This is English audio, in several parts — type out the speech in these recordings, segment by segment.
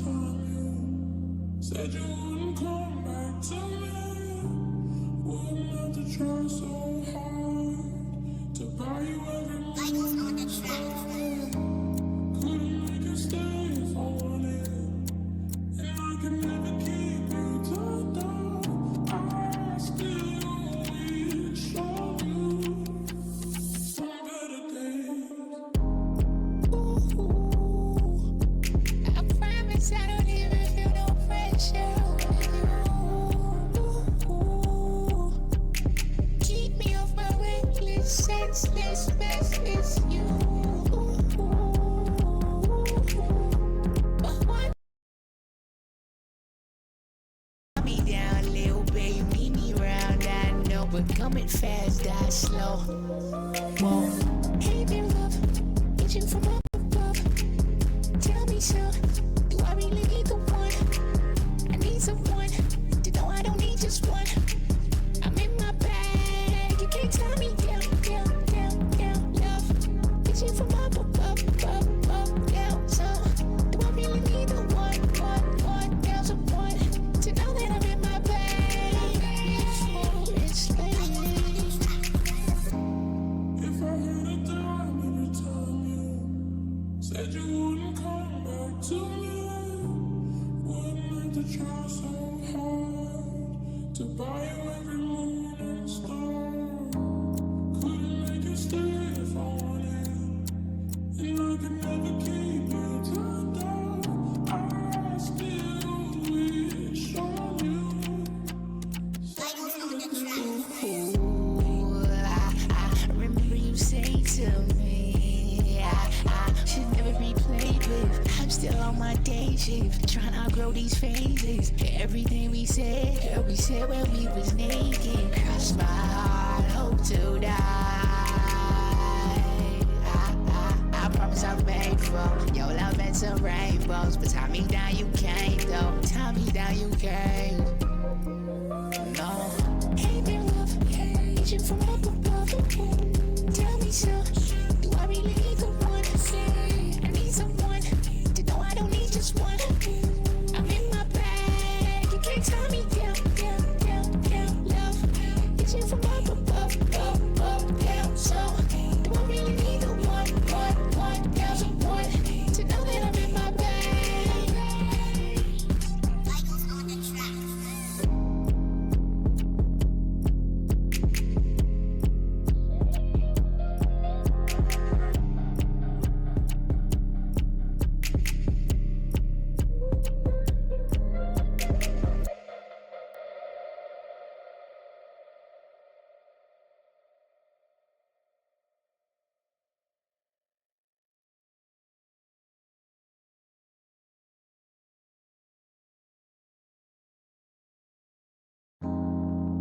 time you said you wouldn't come back to me, wouldn't have to try so hard to buy you every moment. Couldn't make you stay if I wanted, and I could never keep you tied down. I still wish on you some better days. I promise I don't even feel no pressure with you. Keep me off my reckless, senseless mess with you. But one me down, little baby, meet me round. I know, but coming fast, die slow. Whoa. Hey, there, love, reaching from up above. Tell me so, do I really need the one? I need someone to know I don't need just one. I'm in my bag, you can't tell me down, down, down, down, love. Reaching from up above, up, up, down. So, do I really need the one, down, someone to know that I'm in my bag before it's late? If I had a dime every time you said you wouldn't come back to me, wouldn't have to try so hard to buy you every moon and star. Couldn't make you stay if I wanted, and I could never keep you tied down. I still wish on you some Ooh, I remember you saying to me, I should never be played with. I'm still on my day shift, trying to outgrow these phases. Everything we said when we was naked. Cross my heart, hope to die. I promise I'm faithful. Your love and some rainbows, but tie me down, you can't though. Tie me down, you can't. No. Hey, there, love, reaching from up above. Tell me so, do I really need the one? I need someone to know I don't need just one. I'm in my bag, you can't tie me down, down, down, down, love. Reaching from up above, up, up, down. So, do I really need the one, down, someone to know that I'm in my bag?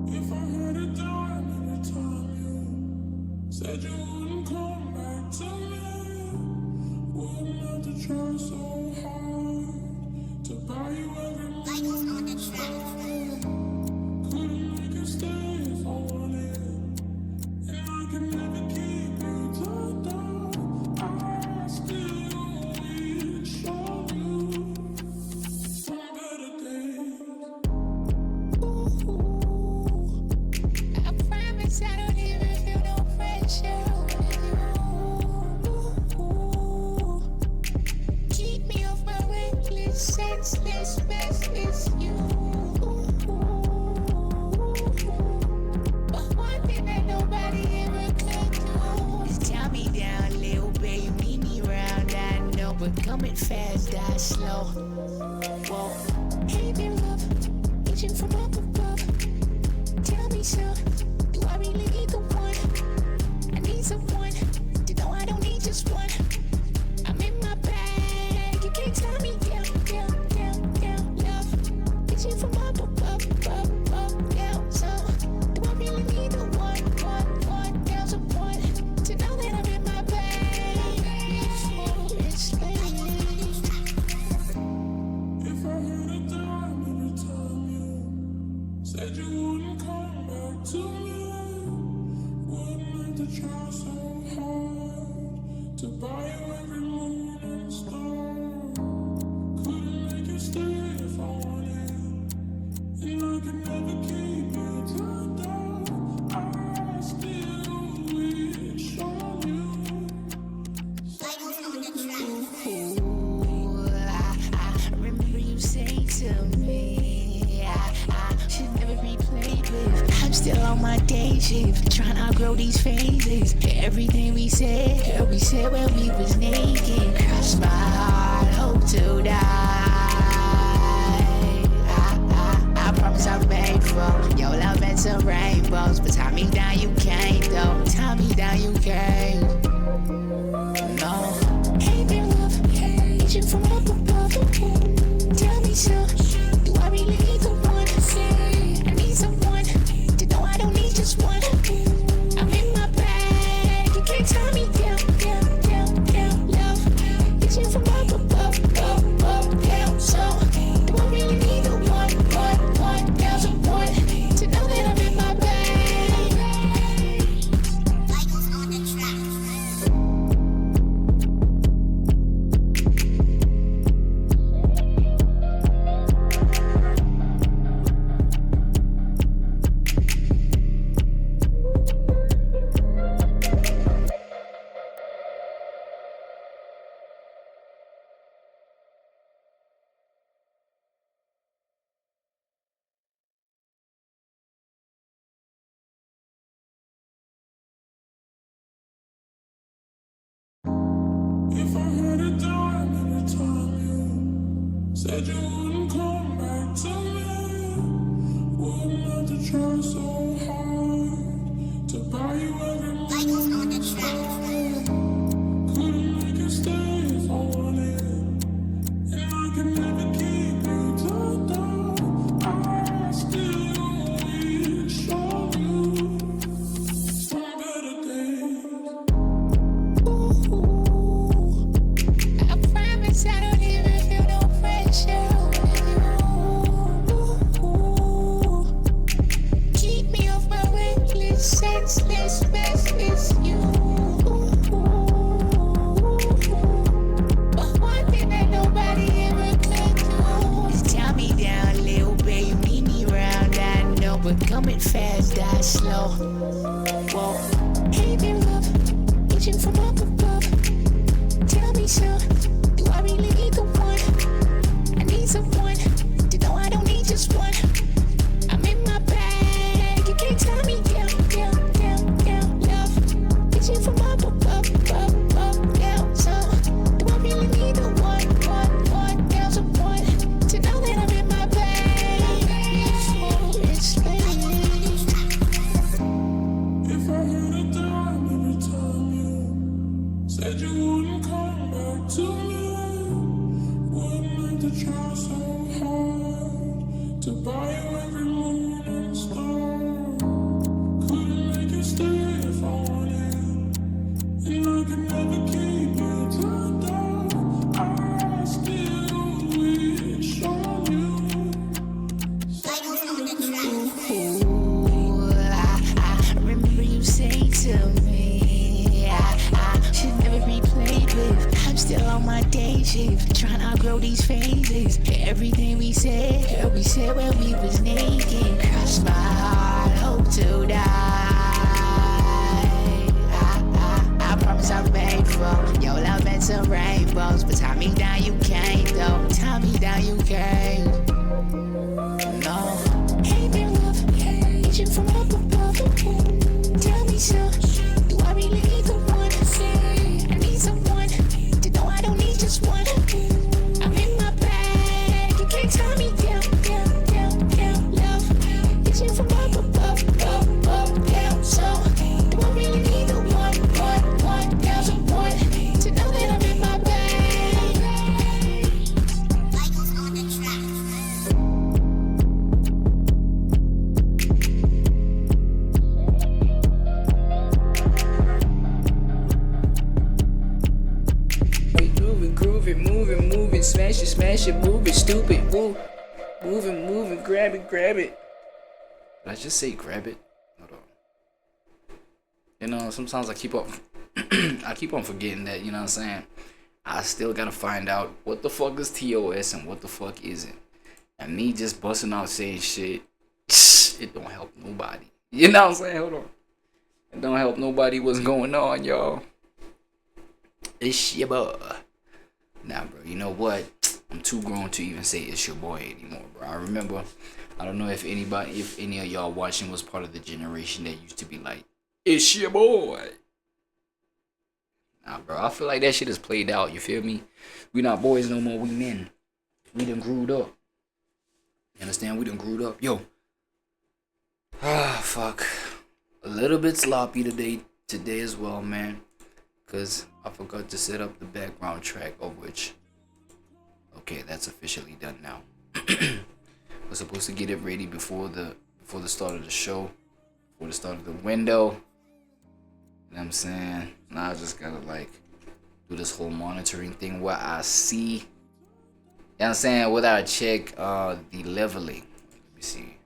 If I had a dime every time you said you wouldn't come back to me, wouldn't have to try so hard to buy you every moment and star. Couldn't make you stay if I wanted, and I could never keep you tied down. I still wish on you some better days. I promise I don't even feel no pressure with you. Keep me off my reckless, senseless mess with you. But one thing that nobody ever could do is tie me down, little baby, meet me round. I know, but coming fast, die slow. Whoa. Hey, there, love, reaching from up above. Tell me so, do I really need the one? I need someone to know I don't need just one. I'm in my bag, you can't tie me down, down, down, down, love. Reaching from up above, up, up, down. So, do I really need the one, down, someone to know that I'm in my bag before it's late? If I had a dime every time you said you wouldn't come back to me, wouldn't have to try so hard to buy you every moon and star. Couldn't make you day shift, trying to outgrow these phases. Everything we said when we was naked. Cross my heart, hope to die. I promise I'll pay for your love and some rainbows, but tie me down you can't though. Tie me down you can't. No. Ain't been rough, reaching from up above. Tell me so, do I really need the one? I need someone to know I don't need just one. I'm in my bag, you can't tie me down, down, down, down. Love, reaching from up above, up, up, down. So, do I really need the one, now someone to know that I'm in my bag? Michael's on the track. If I had a dime every time you said you wouldn't come back to me, wouldn't have to try so hard to buy you every moment. Couldn't make you stay if I wanted, and I can never keep you tied down. I still wish on you some better days. I promise I don't even feel no pressure. Keep me off my reckless, senseless, restless you. But one thing that nobody ever could do is tie me down, little baby, meet me round. I know, but coming fast, die slow. Whoa, ain't been rough, reaching from up above. Tell me so, do I really need the one? I need someone to know I don't need just one. I'm in my bag, you can't tie me down, down, down, down. Love, reaching from up above, up, up, down. So, do I really need the one, now someone to know that I'm in my bag? Explain. If I had a dime every time you said you wouldn't come back to me, wouldn't have to try so hard to buy you every moon and star. Couldn't make you stay if I wanted, and I could never keep you tied down. I still wish on you. Ooh, I remember you saying to me, I should never be played with. I'm still on my day shift, trying to outgrow these phases. Everything we said when we was naked. Cross my heart, hope to die. I promise I'll pay for your love and some rainbows, but tie me down you can't though. Tie me down you can't. No. Ain't been rough, reaching from up above. Tell me so, do I really need the one? I need someone to know I don't need just one. I'm in my bag, you can't tie me down, down, down, down. Love, reaching from up above, up, up, down. So, do I really need the one, now someone to know that I'm in my bag? Michael's on the track. Moving, smash it, move it, stupid, woo. Moving, grab it. Did I just say grab it? Hold on. You know, sometimes I keep on forgetting that, you know what I'm saying? I still gotta find out what the fuck is TOS and what the fuck isn't. And me just busting out saying shit, it don't help nobody. You know what I'm saying? Hold on. It don't help nobody what's going on, y'all. It's your boy. Nah, bro, you know what? I'm too grown to even say it's your boy anymore, bro. I remember, I don't know if any of y'all watching was part of the generation that used to be like, it's your boy. Nah, bro, I feel like that shit is played out, you feel me? We not boys no more, we men. We done grewed up. You understand? We done grewed up. Yo. Ah, fuck. A little bit sloppy today as well, man. Because I forgot to set up the background track, of which... Okay, that's officially done now. We're supposed to get it ready before the start of the show. Before the start of the window. You know what I'm saying? Now I just gotta like do this whole monitoring thing where I see. You know what I'm saying? Whether I check the leveling. Let me see.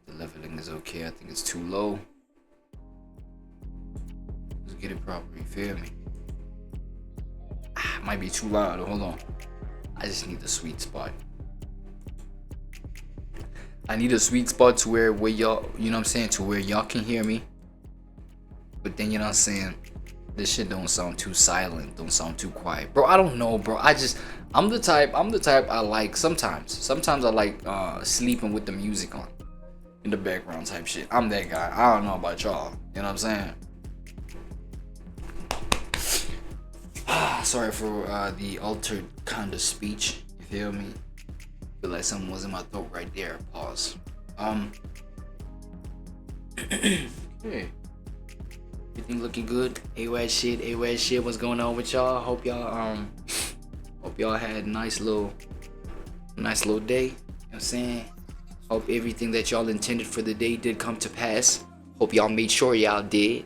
The leveling is okay. I think it's too low. Let's get it proper, you feel me? Might be too loud. Hold on. I just need the sweet spot. I need a sweet spot to where y'all, you know what I'm saying, to where y'all can hear me. But then, you know what I'm saying, this shit don't sound too silent, don't sound too quiet. Bro, I don't know, bro. I'm the type I like sometimes I like sleeping with the music on in the background type shit. I'm that guy. I don't know about y'all. You know what I'm saying? Sorry for the altered kind of speech. You feel me? Feel like something was in my throat right there. Pause. Hey. Everything looking good? AWAD shit. What's going on with y'all? Hope y'all had a nice little day. You know what I'm saying? Hope everything that y'all intended for the day did come to pass. Hope y'all made sure y'all did.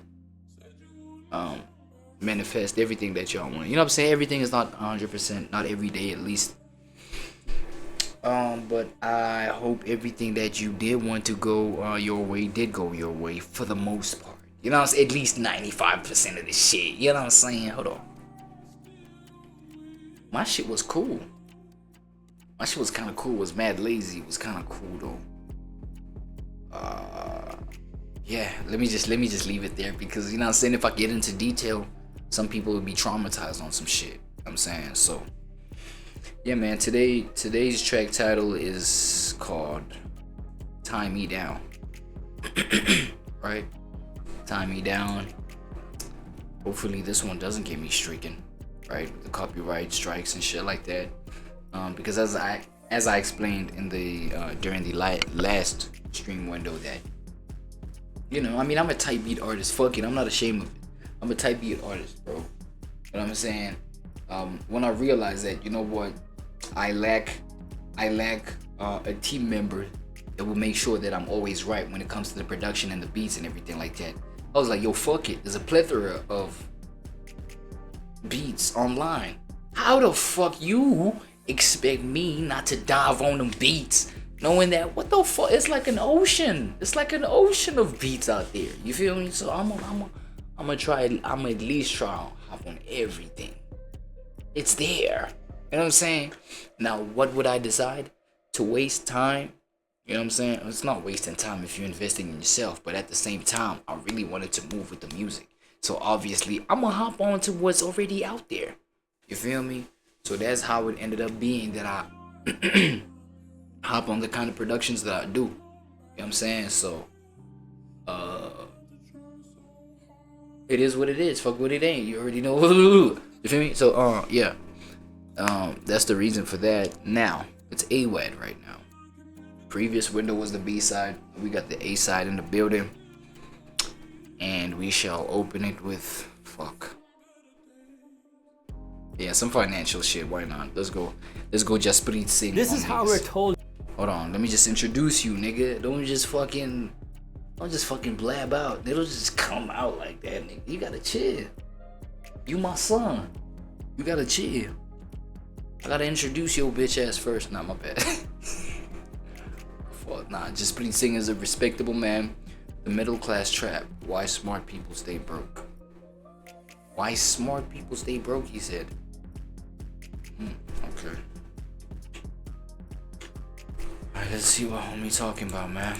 Manifest everything that y'all want. You know what I'm saying? Everything is not 100%, not every day at least. But I hope everything that you did want to go your way did go your way for the most part. You know what I'm saying? At least 95% of the shit. You know what I'm saying? Hold on. My shit was cool. My shit was kind of cool. It was mad lazy. It was kind of cool though. Yeah, let me just leave it there because, you know what I'm saying, if I get into detail, some people would be traumatized on some shit. You know what I'm saying? So yeah, man, today's track title is called Tie Me Down. Right? Tie Me Down. Hopefully this one doesn't get me streaking, right? With the copyright strikes and shit like that. Because as I explained in the during the last stream window that, you know, I mean, I'm a type beat artist. Fuck it, I'm not ashamed of it. I'm a type beat artist, bro. You know what I'm saying? When I realized that, you know what, I lack a team member that will make sure that I'm always right when it comes to the production and the beats and everything like that. I was like, yo, fuck it. There's a plethora of beats online. How the fuck you expect me not to dive on them beats, knowing that, what the fuck, it's like an ocean. It's like an ocean of beats out there. You feel me? So I'm at least try to hop on everything. It's there. You know what I'm saying? Now, what would I decide? To waste time? You know what I'm saying? It's not wasting time if you're investing in yourself, but at the same time, I really wanted to move with the music. So obviously, I'm gonna hop on to what's already out there. You feel me? So that's how it ended up being that I hop on the kind of productions that I do. You know what I'm saying? So, it is what it is. Fuck what it ain't. You already know. You feel me? So, yeah. That's the reason for that. Now, it's AWAD right now. Previous window was the B side. We got the A side in the building. And we shall open it with, yeah, some financial shit. Why not? Let's go just PHREYZ96. This is how we're told. Hold on, let me just introduce you, nigga. Don't just fucking blab out. It'll just come out like that, nigga. You gotta chill. You my son. You gotta chill. I gotta introduce your bitch ass first. Not my bad. Nah, just PHREYZ96 is a respectable man. The middle class trap. Why smart people stay broke. Why smart people stay broke, he said. Okay. Alright, let's see what homie talking about, man.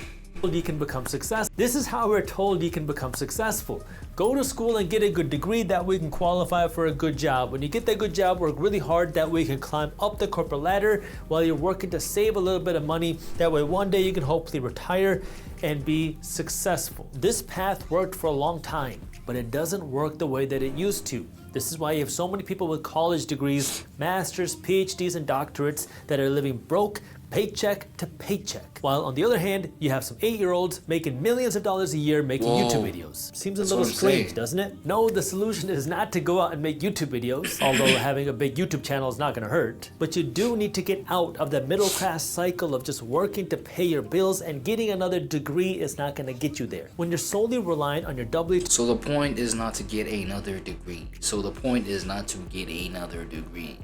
you can become successful. This is how we're told you can become successful. Go to school and get a good degree, that way you can qualify for a good job. When you get that good job, work really hard, that way you can climb up the corporate ladder while you're working to save a little bit of money. That way one day you can hopefully retire and be successful. This path worked for a long time, but it doesn't work the way that it used to. This is why you have so many people with college degrees, masters, PhDs, and doctorates that are living broke, paycheck to paycheck. While on the other hand, you have some 8-year-olds making millions of dollars a year making YouTube videos. Seems a little strange, doesn't it? No, the solution is not to go out and make YouTube videos, although having a big YouTube channel is not gonna hurt. But you do need to get out of the middle class cycle of just working to pay your bills, and getting another degree is not gonna get you there. When you're solely reliant on your W2. So the point is not to get another degree. So the point is not to get another degree.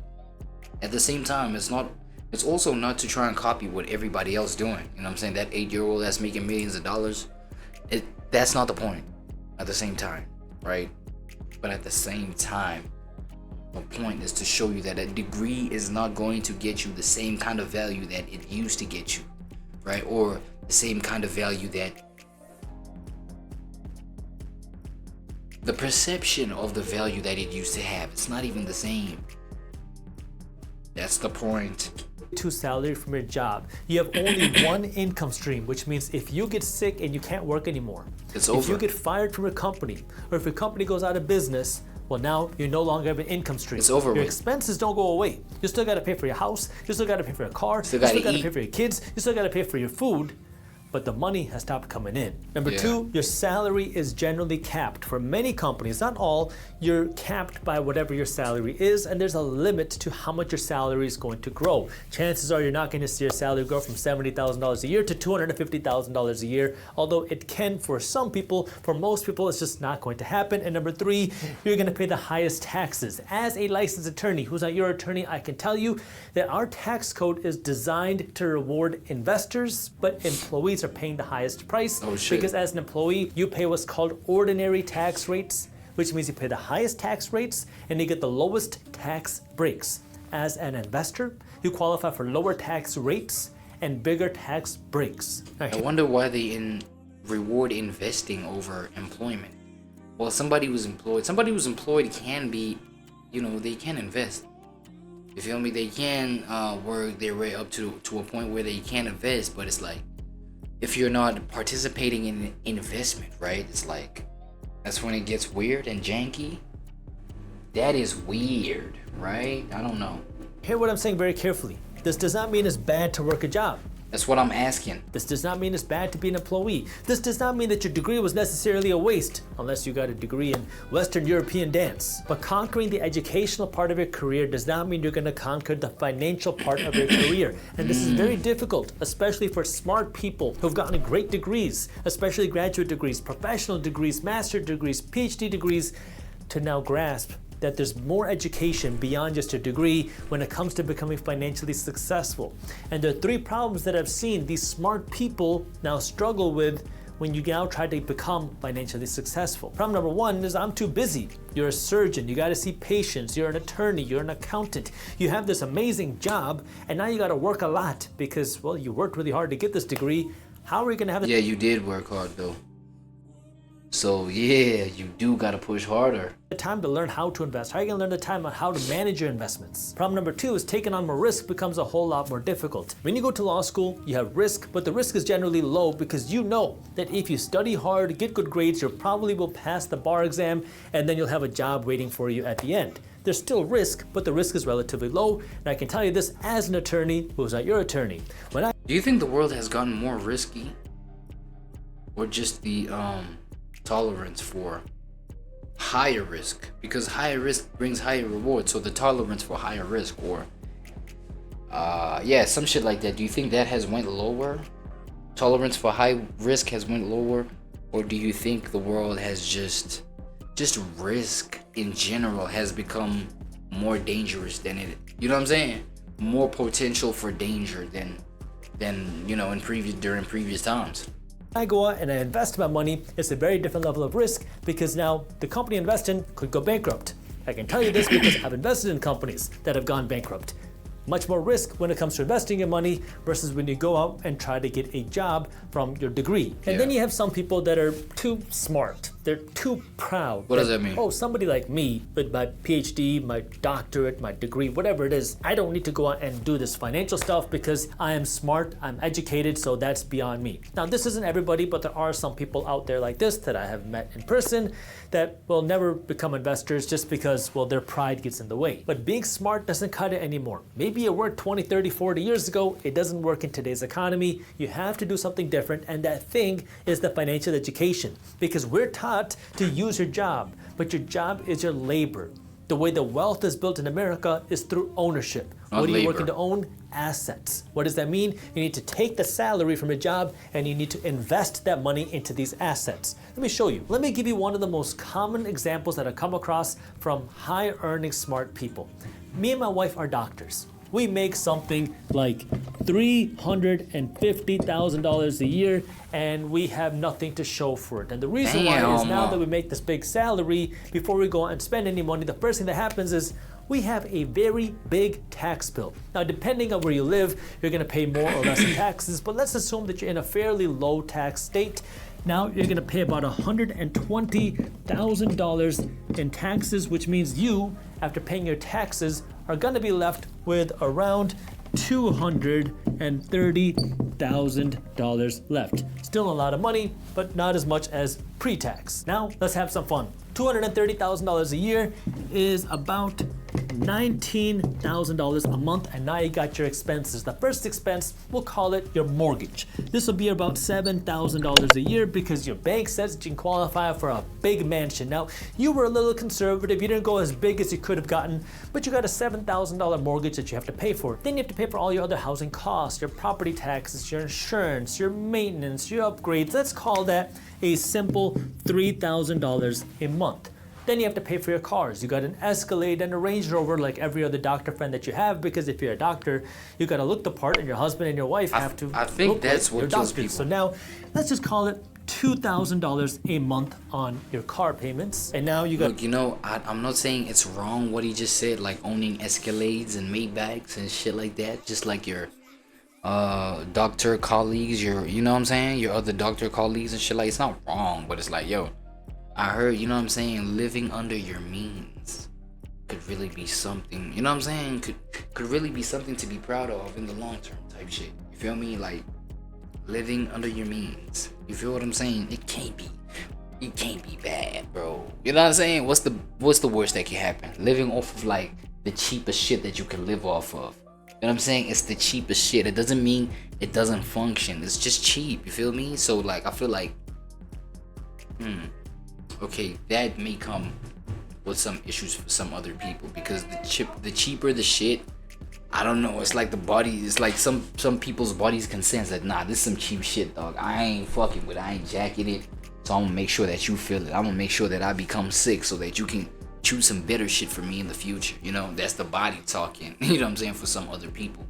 At the same time, it's also not to try and copy what everybody else doing. You know what I'm saying? That 8-year-old that's making millions of dollars, that's not the point at the same time, right? But at the same time, the point is to show you that a degree is not going to get you the same kind of value that it used to get you, right? Or the same kind of value that the perception of the value that it used to have. It's not even the same. That's the point. Salary from your job. You have only one income stream, which means if you get sick and you can't work anymore, it's over. If you get fired from your company, or if your company goes out of business, well, now you no longer have an income stream. It's over. Your expenses don't go away. You still got to pay for your house. You still got to pay for your car. You still got to pay for your kids. You still got to pay for your food. But the money has stopped coming in. Number two, your salary is generally capped. For many companies, not all, you're capped by whatever your salary is, and there's a limit to how much your salary is going to grow. Chances are you're not going to see your salary grow from $70,000 a year to $250,000 a year, although it can for some people. For most people, it's just not going to happen. And number three, you're going to pay the highest taxes. As a licensed attorney who's not your attorney, I can tell you that our tax code is designed to reward investors, but employees are paying the highest price. Because as an employee, you pay what's called ordinary tax rates, which means you pay the highest tax rates and you get the lowest tax breaks. As an investor, you qualify for lower tax rates and bigger tax breaks. I wonder why they reward investing over employment. Well, somebody who's employed can be, they can invest. You feel me? They can work their way up to a point where they can invest, but it's like, if you're not participating in investment, right? It's like, that's when it gets weird and janky. That is weird, right? I don't know. Hear what I'm saying very carefully. This does not mean it's bad to work a job. That's what I'm asking. This does not mean it's bad to be an employee. This does not mean that your degree was necessarily a waste, unless you got a degree in Western European dance. But conquering the educational part of your career does not mean you're going to conquer the financial part of your career. And this is very difficult, especially for smart people who've gotten great degrees, especially graduate degrees, professional degrees, master degrees, PhD degrees, to now grasp that there's more education beyond just a degree when it comes to becoming financially successful. And there are three problems that I've seen these smart people now struggle with when you now try to become financially successful. Problem number one is, I'm too busy. You're a surgeon, you gotta see patients, you're an attorney, you're an accountant. You have this amazing job, and now you gotta work a lot because, well, you worked really hard to get this degree. How are you gonna have it? Yeah, you did work hard though. So yeah, you do gotta push harder. The time to learn how to invest. How are you gonna learn the time on how to manage your investments? Problem number two is taking on more risk becomes a whole lot more difficult. When you go to law school, you have risk, but the risk is generally low because you know that if you study hard, get good grades, you probably will pass the bar exam, and then you'll have a job waiting for you at the end. There's still risk, but the risk is relatively low, and I can tell you this as an attorney who's not your attorney. Do you think the world has gotten more risky? Or just the tolerance for higher risk? Because higher risk brings higher reward, so the tolerance for higher risk, or yeah, some shit like that. Do you think that has went lower? Tolerance for high risk has went lower? Or do you think the world has just risk in general has become more dangerous than it, you know what I'm saying? More potential for danger than during previous times. I go out and I invest my money, it's a very different level of risk because now the company I invest in could go bankrupt. I can tell you this because I've invested in companies that have gone bankrupt. much more risk when it comes to investing your money versus when you go out and try to get a job from your degree. And then you have some people that are too smart. They're too proud. What does that mean? Oh, somebody like me with my PhD, my doctorate, my degree, whatever it is, I don't need to go out and do this financial stuff because I am smart, I'm educated, so that's beyond me. Now, this isn't everybody, but there are some people out there like this that I have met in person that will never become investors just because, well, their pride gets in the way. But being smart doesn't cut it anymore. Maybe it worked 20, 30, 40 years ago. It doesn't work in today's economy. You have to do something different, and that thing is the financial education, because we're taught to use your job, but your job is your labor. The way the wealth is built in America is through ownership. What are you working to own? Assets. What does that mean? You need to take the salary from a job and you need to invest that money into these assets. Let me show you. Let me give you one of the most common examples that I come across from high-earning smart people. Me and my wife are doctors. We make something like $350,000 a year, and we have nothing to show for it. And the reason why is now that we make this big salary, before we go out and spend any money, the first thing that happens is we have a very big tax bill. Now, depending on where you live, you're gonna pay more or less in taxes, but let's assume that you're in a fairly low tax state. Now you're gonna pay about $120,000 in taxes, which means you, after paying your taxes, are gonna be left with around $230,000 left. Still a lot of money, but not as much as pre-tax. Now, let's have some fun. $230,000 a year is about $19,000 a month, and now you got your expenses. The first expense, we'll call it your mortgage. This will be about $7,000 a year because your bank says that you can qualify for a big mansion. Now, you were a little conservative, you didn't go as big as you could have gotten, but you got a $7,000 mortgage that you have to pay for. Then you have to pay for all your other housing costs, your property taxes, your insurance, your maintenance, your upgrades. Let's call that a simple $3,000 a month. Then you have to pay for your cars. You got an Escalade and a Range Rover like every other doctor friend that you have, because if you're a doctor, you got to look the part, and your husband and your wife have to I think that's what kills people. So now, let's just call it $2,000 a month on your car payments. And now you got... Look, you know, I'm not saying it's wrong what he just said, like owning Escalades and Maybachs and shit like that, just like your doctor colleagues, you know what I'm saying, your other doctor colleagues and shit. Like, it's not wrong, but it's like, yo, I heard, you know what I'm saying, living under your means could really be something, you know what I'm saying, could really be something to be proud of in the long term type shit. You feel me? Like, living under your means, you feel what I'm saying? It can't be bad, bro. You know what I'm saying? What's the worst that can happen? Living off of like the cheapest shit that you can live off of. You know what I'm saying? It's the cheapest shit. It doesn't mean it doesn't function. It's just cheap. You feel me? So like, I feel like, okay, that may come with some issues for some other people, because the cheaper the shit, I don't know. It's like the body. It's like some people's bodies can sense that, nah, this is some cheap shit, dog. I ain't fucking with it. I ain't jacking it. So I'm gonna make sure that you feel it. I'm gonna make sure that I become sick so that you can choose some better shit for me in the future. You know, that's the body talking. You know what I'm saying? For some other people.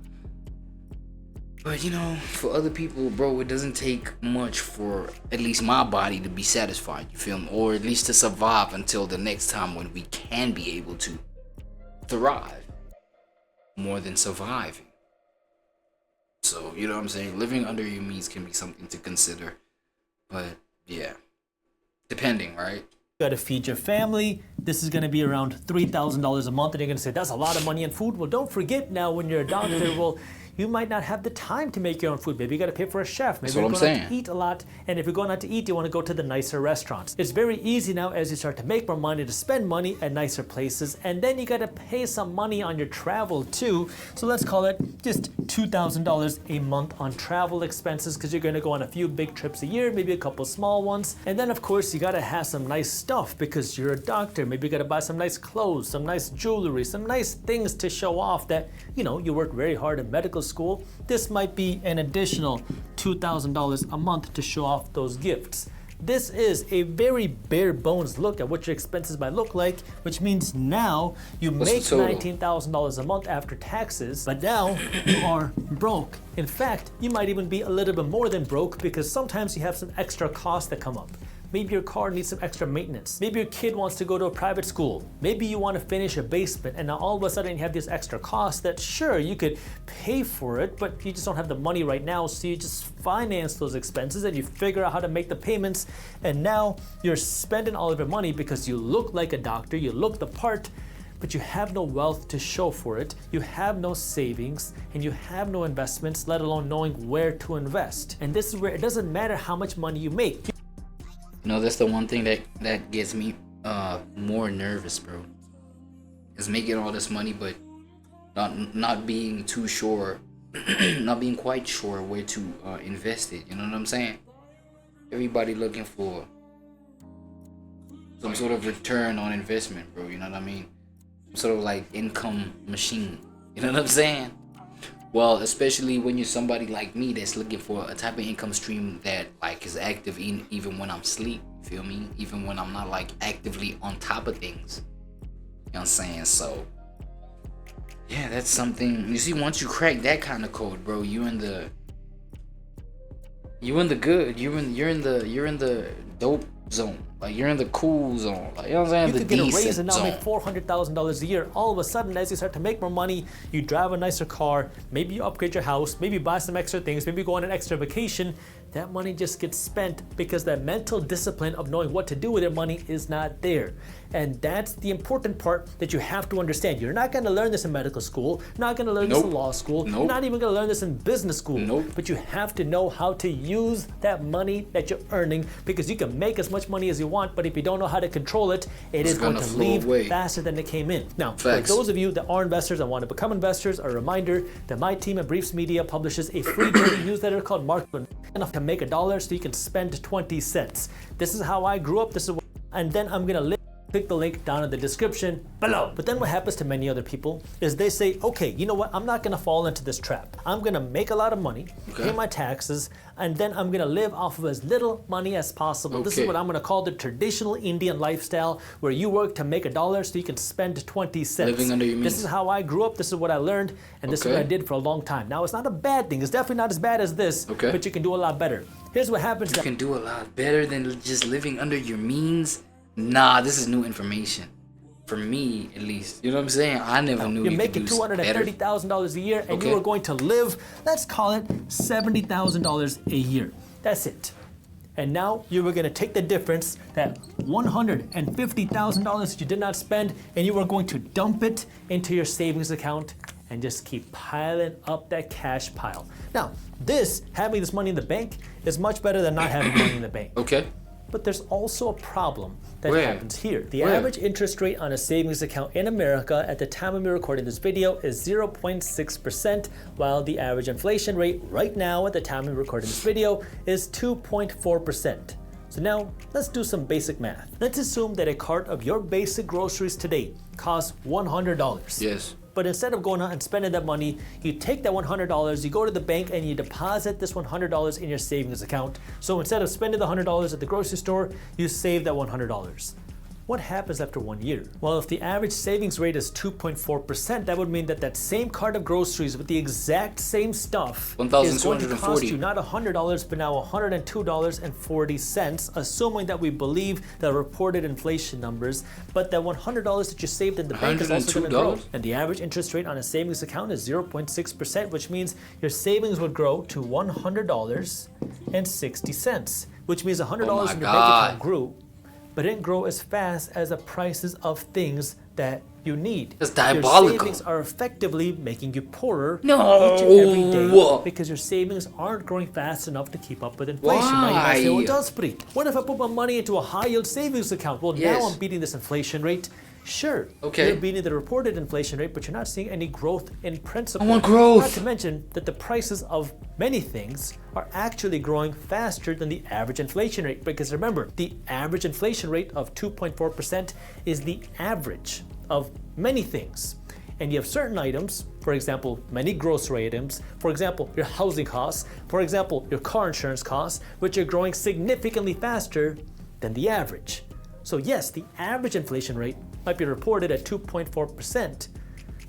But you know, for other people, bro, it doesn't take much for at least my body to be satisfied, you feel me? Or at least to survive until the next time when we can be able to thrive more than surviving. So, you know what I'm saying? Living under your means can be something to consider. But, yeah. Depending, right? You gotta feed your family. This is gonna be around $3,000 a month, and you're gonna say, that's a lot of money in food. Well, don't forget now, when you're a doctor, well, you might not have the time to make your own food. Maybe you got to pay for a chef. Maybe you're going out to eat a lot. And if you're going out to eat, you want to go to the nicer restaurants. It's very easy now, as you start to make more money, to spend money at nicer places. And then you got to pay some money on your travel too. So let's call it just $2,000 a month on travel expenses, because you're going to go on a few big trips a year, maybe a couple small ones. And then of course you got to have some nice stuff because you're a doctor. Maybe you got to buy some nice clothes, some nice jewelry, some nice things to show off that, you know, you worked very hard in medical school. This might be an additional $2,000 a month to show off those gifts. This is a very bare bones look at what your expenses might look like, which means now you make $19,000 a month after taxes, but now you are broke. In fact, you might even be a little bit more than broke, because sometimes you have some extra costs that come up. Maybe your car needs some extra maintenance. Maybe your kid wants to go to a private school. Maybe you want to finish a basement, and now all of a sudden you have this extra cost that sure, you could pay for it, but you just don't have the money right now, so you just finance those expenses and you figure out how to make the payments, and now you're spending all of your money because you look like a doctor, you look the part, but you have no wealth to show for it, you have no savings, and you have no investments, let alone knowing where to invest. And this is where it doesn't matter how much money you make. You know, that's the one thing that gets me more nervous, bro. Is making all this money, but not being too sure, not being quite sure where to invest it. You know what I'm saying? Everybody looking for some sort of return on investment, bro. You know what I mean? Sort of like income machine. You know what I'm saying? Well, especially when you're somebody like me that's looking for a type of income stream that like is active even when I'm asleep. Feel me? Even when I'm not like actively on top of things. You know what I'm saying? So yeah, that's something. You see, once you crack that kind of code, bro, you're in the good. You're in the dope zone. Like, you're in the cool zone. Like, you know what I'm saying? You could get a raise and now make $400,000 a year. All of a sudden, as you start to make more money, you drive a nicer car, maybe you upgrade your house, maybe you buy some extra things, maybe you go on an extra vacation. That money just gets spent because that mental discipline of knowing what to do with your money is not there. And that's the important part that you have to understand. You're not going to learn this in medical school, not going to learn this in law school, you're not even going to learn this in business school. But you have to know how to use that money that you're earning, because you can make as much money as you want, but if you don't know how to control it, it is going to leave faster than it came in. Now, for those of you that are investors and want to become investors, a reminder that my team at Briefs Media publishes a free daily newsletter called Market Enough to Make $1 so you can spend 20 cents. This is how I grew up. This is what, and then I'm going to click the link down in the description below. But then what happens to many other people is they say, okay, you know what? I'm not going to fall into this trap. I'm going to make a lot of money, pay my taxes, and then I'm going to live off of as little money as possible. This is what I'm going to call the traditional Indian lifestyle, where you work to make $1 so you can spend 20 cents. Living under your means. This is how I grew up. This is what I learned, and this is what I did for a long time. Now, it's not a bad thing. It's definitely not as bad as this, but you can do a lot better. Here's what happens. You can do a lot better than just living under your means? Nah, this is new information. For me, at least. You know what I'm saying? I never knew you're making $230,000 a year, and you are going to live, let's call it $70,000 a year. That's it. And now you were going to take the difference, that $150,000 that you did not spend, and you are going to dump it into your savings account and just keep piling up that cash pile. Now, having this money in the bank is much better than not having money in the bank. But there's also a problem that happens here. The average interest rate on a savings account in America at the time of me recording this video is 0.6%, while the average inflation rate right now at the time of me recording this video is 2.4%. So now let's do some basic math. Let's assume that a cart of your basic groceries today costs $100. Yes. But instead of going out and spending that money, you take that $100, you go to the bank and you deposit this $100 in your savings account. So instead of spending the $100 at the grocery store, you save that $100. What happens after 1 year? Well, if the average savings rate is 2.4%, that would mean that that same cart of groceries with the exact same stuff is going to cost you not $100, but now $102.40, assuming that we believe the reported inflation numbers. But that $100 that you saved in the bank is also going to grow. And the average interest rate on a savings account is 0.6%, which means your savings would grow to $100.60, which means $100 in your bank account grew, but it didn't grow as fast as the prices of things that you need. That's diabolical. Your savings are effectively making you poorer each and every day because your savings aren't growing fast enough to keep up with inflation. Now you might say, well, Jaspreet, what if I put my money into a high yield savings account? Well, now I'm beating this inflation rate. Sure, you're beating the reported inflation rate, but you're not seeing any growth in principle. I want growth. Not to mention that the prices of many things are actually growing faster than the average inflation rate. Because remember, the average inflation rate of 2.4% is the average of many things. And you have certain items, for example, many grocery items, for example, your housing costs, for example, your car insurance costs, which are growing significantly faster than the average. So yes, the average inflation rate might be reported at 2.4%,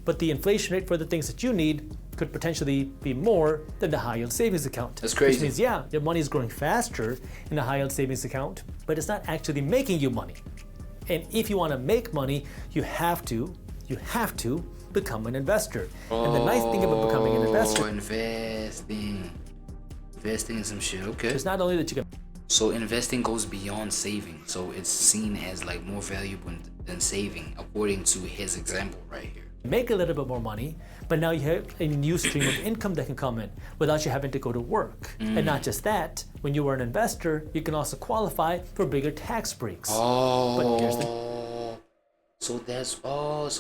but the inflation rate for the things that you need could potentially be more than the high yield savings account. That's crazy. Which means, yeah, your money is growing faster in the high yield savings account, but it's not actually making you money. And if you want to make money, you have to become an investor. And the nice thing about becoming an investor, investing in some shit. Okay. is not only that you can So investing goes beyond saving. So it's seen as like more valuable than saving, according to his example right here. make a little bit more money, but now you have a new stream of income that can come in without you having to go to work. And not just that, when you are an investor, you can also qualify for bigger tax breaks. But here's the So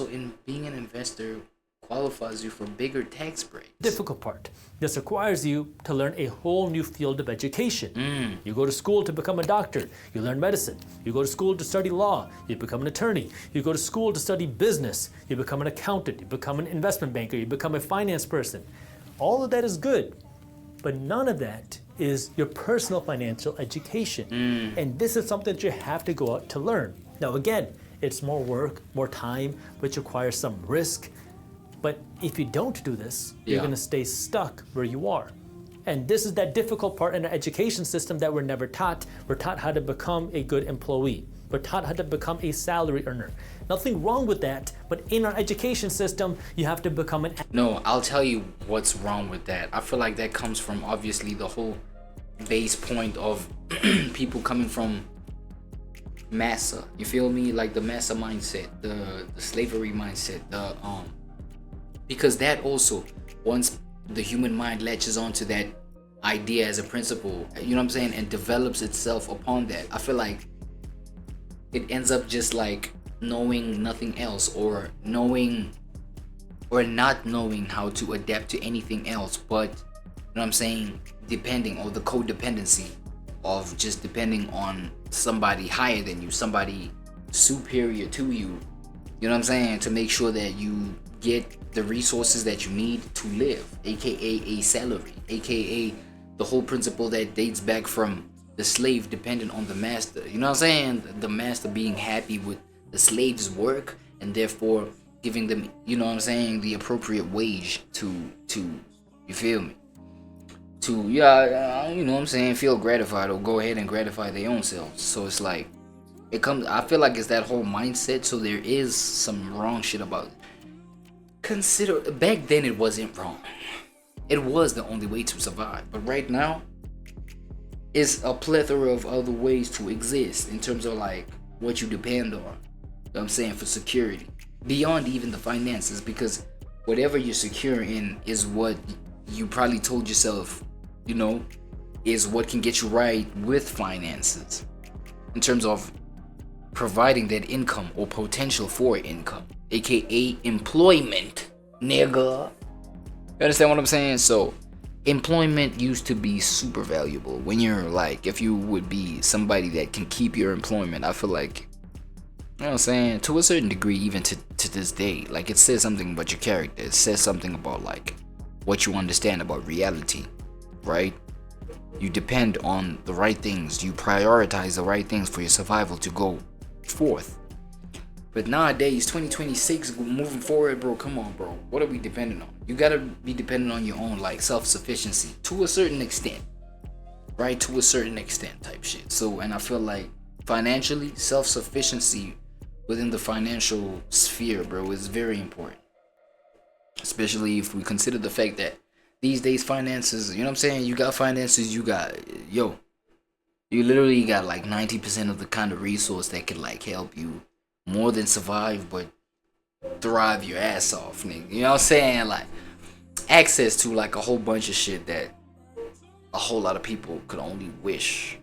in being an investor qualifies you for bigger tax breaks. difficult part. This requires you to learn a whole new field of education. You go to school to become a doctor, you learn medicine. You go to school to study law, you become an attorney. You go to school to study business, you become an accountant, you become an investment banker, you become a finance person. All of that is good, but none of that is your personal financial education. And this is something that you have to go out to learn. Now again, it's more work, more time, which requires some risk. But if you don't do this, you're going to stay stuck where you are. And this is that difficult part in our education system that we're never taught. We're taught how to become a good employee. We're taught how to become a salary earner. Nothing wrong with that, but in our education system, you have to become an... No, I'll tell you what's wrong with that. I feel like that comes from obviously the whole base point of people coming from massa. You feel me? Like the massa mindset, the slavery mindset, because that also, once the human mind latches onto that idea as a principle, you know what I'm saying, and develops itself upon that, I feel like it ends up just like knowing nothing else, or knowing or not knowing how to adapt to anything else, but you know what I'm saying, depending on the codependency of just depending on somebody higher than you, somebody superior to you, you know what I'm saying, to make sure that you get the resources that you need to live, aka a salary, aka the whole principle that dates back from the slave dependent on the master. You know what I'm saying? The master being happy with the slave's work and therefore giving them, you know what I'm saying, the appropriate wage to you feel me? To you know what I'm saying, feel gratified or go ahead and gratify their own selves. So it's like I feel like it's that whole mindset. So there is some wrong shit about it. Consider back then it wasn't wrong. It was the only way to survive. But right now, it's a plethora of other ways to exist in terms of like what you depend on. You know what I'm saying, for security. Beyond even the finances, because whatever you're secure in is what you probably told yourself, you know, is what can get you right with finances. In terms of providing that income or potential for income, aka employment, nigga. You understand what I'm saying? So employment used to be super valuable. When you're like, if you would be somebody that can keep your employment, I feel like, you know what I'm saying, to a certain degree, even to this day, like it says something about your character. It says something about like what you understand about reality, right? You depend on the right things. You prioritize the right things for your survival to go forth. But nowadays, 2026, moving forward, bro, come on, bro. What are we dependent on? You gotta be dependent on your own, like, self-sufficiency to a certain extent, right? To a certain extent type shit. So, and I feel like financially, self-sufficiency within the financial sphere, bro, is very important. Especially if we consider the fact that these days finances, you know what I'm saying? You got finances, you literally got like 90% of the kind of resource that could like help you more than survive, but thrive your ass off, nigga. You know what I'm saying? Like access to like a whole bunch of shit that a whole lot of people could only wish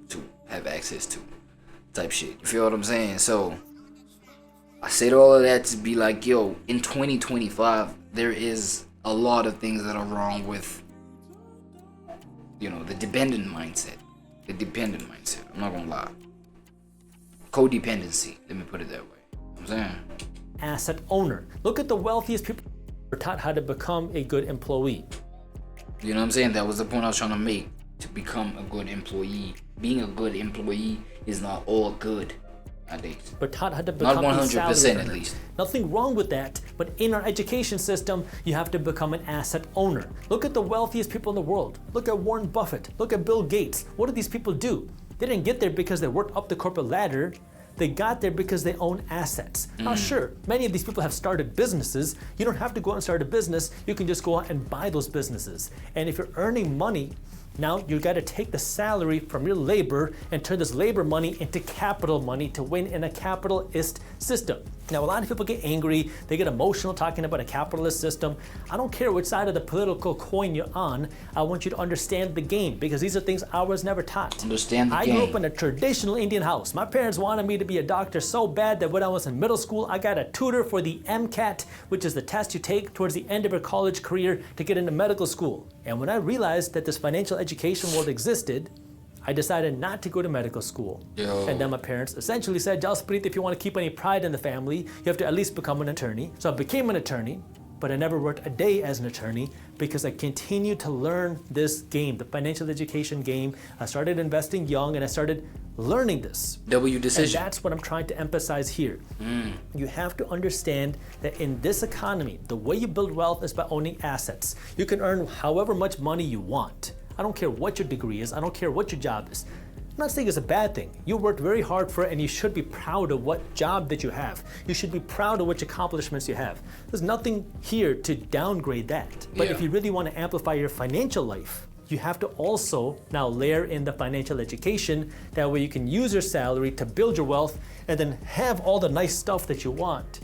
to have access to, type shit. You feel what I'm saying? So I said all of that to be like, yo, in 2025, there is a lot of things that are wrong with, you know, the dependent mindset. The dependent mindset. I'm not gonna lie. Codependency. Let me put it that way. You know what I'm saying? asset owner. Look at the wealthiest people who are taught how to become a good employee. You know what I'm saying? That was the point I was trying to make. To become a good employee. Being a good employee is not all good. nowadays. We're taught how to become Not a 100% salary at earner. least. Nothing wrong with that, but in our education system, you have to become an asset owner. Look at the wealthiest people in the world. Look at Warren Buffett. Look at Bill Gates. What do these people do? They didn't get there because they worked up the corporate ladder. They got there because they own assets. Now sure, many of these people have started businesses. You don't have to go out and start a business. You can just go out and buy those businesses. And if you're earning money, now you got to take the salary from your labor and turn this labor money into capital money to win in a capitalist system. Now a lot of people get angry, they get emotional talking about a capitalist system. I don't care which side of the political coin you're on, I want you to understand the game, because these are things I was never taught. Understand the I game. grew up in a traditional Indian house. My parents wanted me to be a doctor so bad that when I was in middle school, I got a tutor for the MCAT, which is the test you take towards the end of your college career to get into medical school. And when I realized that this financial education world existed, I decided not to go to medical school. Yo. And then my parents essentially said, Jalsprit, if you want to keep any pride in the family, you have to at least become an attorney. So I became an attorney, but I never worked a day as an attorney because I continued to learn this game, the financial education game. I started investing young and I started learning this. W decision. And that's what I'm trying to emphasize here. You have to understand that in this economy, the way you build wealth is by owning assets. You can earn however much money you want. I don't care what your degree is. I don't care what your job is. I'm not saying it's a bad thing. You worked very hard for it and you should be proud of what job that you have. You should be proud of which accomplishments you have. There's nothing here to downgrade that. But if you really want to amplify your financial life, you have to also now layer in the financial education. That way you can use your salary to build your wealth and then have all the nice stuff that you want,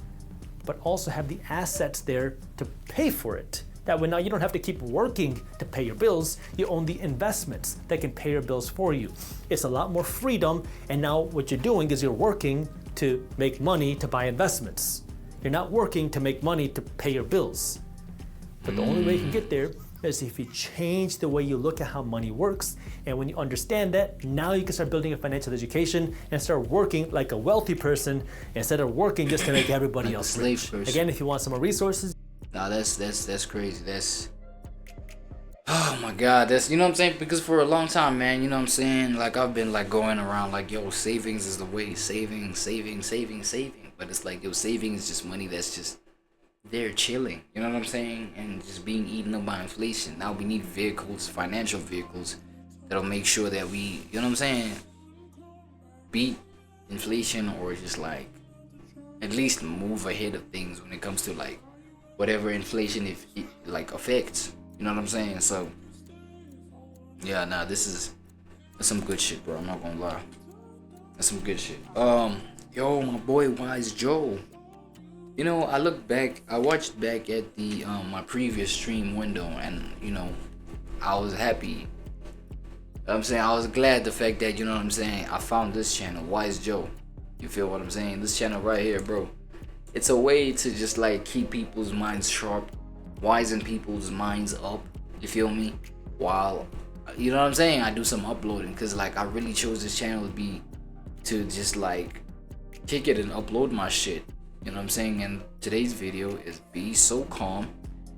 but also have the assets there to pay for it. That way now you don't have to keep working to pay your bills, you own the investments that can pay your bills for you. It's a lot more freedom, and now what you're doing is you're working to make money to buy investments. You're not working to make money to pay your bills. But the only way you can get there is if you change the way you look at how money works, and when you understand that, now you can start building a financial education and start working like a wealthy person instead of working just to make everybody else rich. Again, if you want some more resources, nah, that's crazy. That's, oh my God, that's, you know what I'm saying? Because for a long time, man, you know what I'm saying? Like I've been like going around like, yo, savings is the way, saving. But it's like, yo, saving is just money that's just there chilling, you know what I'm saying? And just being eaten up by inflation. Now we need vehicles, financial vehicles, that'll make sure that we, you know what I'm saying, beat inflation, or just like at least move ahead of things when it comes to like whatever inflation if it like affects, you know what I'm saying? So yeah, nah, that's some good shit, bro. I'm not gonna lie, that's some good shit. Yo, my boy Wise Joe, you know, I watched back at the my previous stream window, and you know, I was happy. I'm saying I was glad the fact that, you know what I'm saying, I found this channel, Wise Joe. You feel what I'm saying? This channel right here, bro. It's a way to just like keep people's minds sharp, wisen people's minds up. You feel me? While, you know what I'm saying, I do some uploading, cause like I really chose this channel to just like kick it and upload my shit. You know what I'm saying? And today's video is be so calm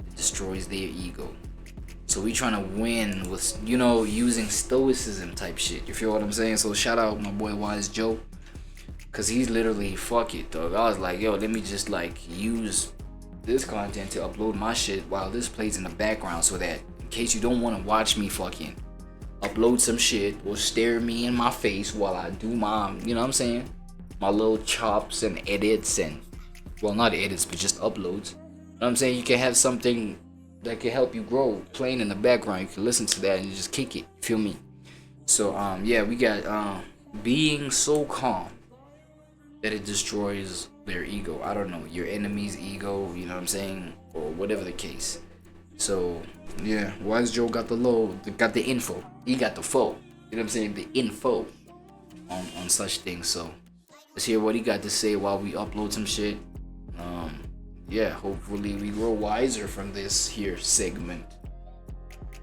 it destroys their ego. So we trying to win with, you know, using stoicism type shit. You feel what I'm saying? So shout out my boy Wise Joe, cause he's literally, fuck it, dog. I was like, yo, let me just like use this content to upload my shit while this plays in the background, so that in case you don't want to watch me fucking upload some shit or stare me in my face while I do my, you know what I'm saying, my little chops and edits, and well, not edits, but just uploads. You know what I'm saying? You can have something that can help you grow playing in the background. You can listen to that and you just kick it. Feel me? So yeah, we got being so calm that it destroys their ego. I don't know, your enemy's ego, you know what I'm saying, or whatever the case. So yeah, Wise Joe got the info. He got the foe. You know what I'm saying? The info on such things. So let's hear what he got to say while we upload some shit. Yeah, hopefully we grow wiser from this here segment,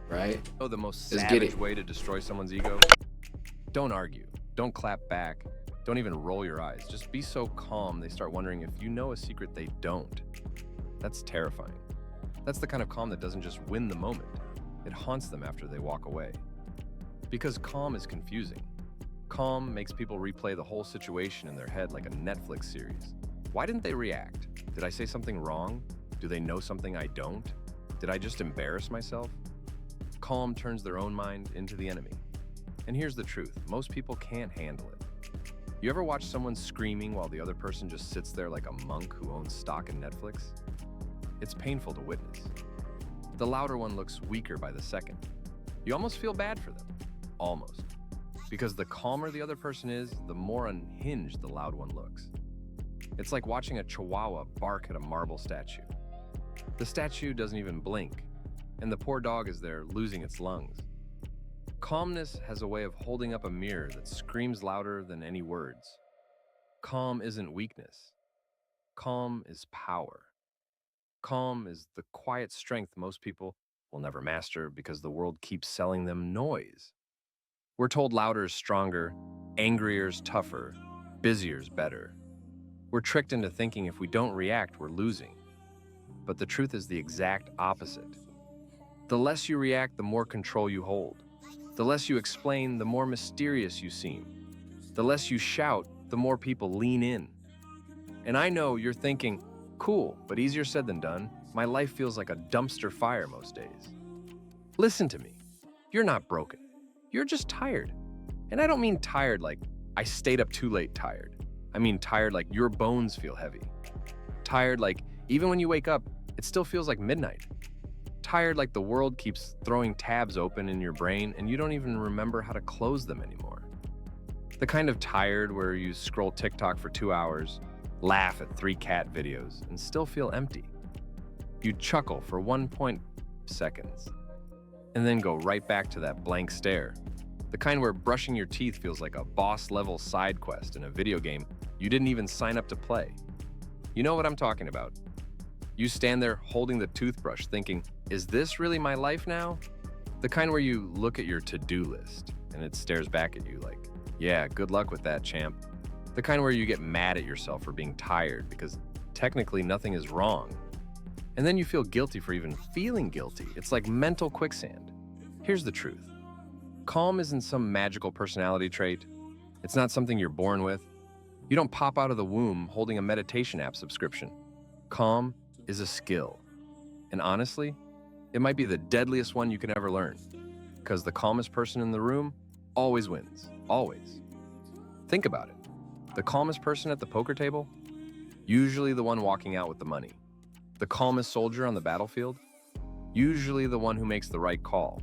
right? Oh, the most Let's get savage it. way to destroy someone's ego? Don't argue. Don't clap back. Don't even roll your eyes. Just be so calm they start wondering if you know a secret they don't. That's terrifying. That's the kind of calm that doesn't just win the moment. It haunts them after they walk away. Because calm is confusing. Calm makes people replay the whole situation in their head like a Netflix series. Why didn't they react? Did I say something wrong? Do they know something I don't? Did I just embarrass myself? Calm turns their own mind into the enemy. And here's the truth, most people can't handle it. You ever watch someone screaming while the other person just sits there like a monk who owns stock in Netflix? It's painful to witness. The louder one looks weaker by the second. You almost feel bad for them. Almost. Because the calmer the other person is, the more unhinged the loud one looks. It's like watching a chihuahua bark at a marble statue. The statue doesn't even blink, and the poor dog is there losing its lungs. Calmness has a way of holding up a mirror that screams louder than any words. Calm isn't weakness. Calm is power. Calm is the quiet strength most people will never master because the world keeps selling them noise. We're told louder is stronger, angrier is tougher, busier is better. We're tricked into thinking if we don't react, we're losing. But the truth is the exact opposite. The less you react, the more control you hold. The less you explain, the more mysterious you seem. The less you shout, the more people lean in. And I know you're thinking, cool, but easier said than done. My life feels like a dumpster fire most days. Listen to me. You're not broken. You're just tired. And I don't mean tired like I stayed up too late tired. I mean tired like your bones feel heavy. Tired like even when you wake up, it still feels like midnight. Tired like the world keeps throwing tabs open in your brain and you don't even remember how to close them anymore. The kind of tired where you scroll TikTok for 2 hours, laugh at 3 cat videos, and still feel empty. You chuckle for 1 seconds, and then go right back to that blank stare. The kind where brushing your teeth feels like a boss-level side quest in a video game you didn't even sign up to play. You know what I'm talking about. You stand there holding the toothbrush thinking, is this really my life now? The kind where you look at your to-do list and it stares back at you like, yeah, good luck with that, champ. The kind where you get mad at yourself for being tired because technically nothing is wrong. And then you feel guilty for even feeling guilty. It's like mental quicksand. Here's the truth. Calm isn't some magical personality trait. It's not something you're born with. You don't pop out of the womb holding a meditation app subscription. Calm is a skill. And honestly, it might be the deadliest one you can ever learn. Because the calmest person in the room always wins. Always. Think about it. The calmest person at the poker table? Usually the one walking out with the money. The calmest soldier on the battlefield? Usually the one who makes the right call.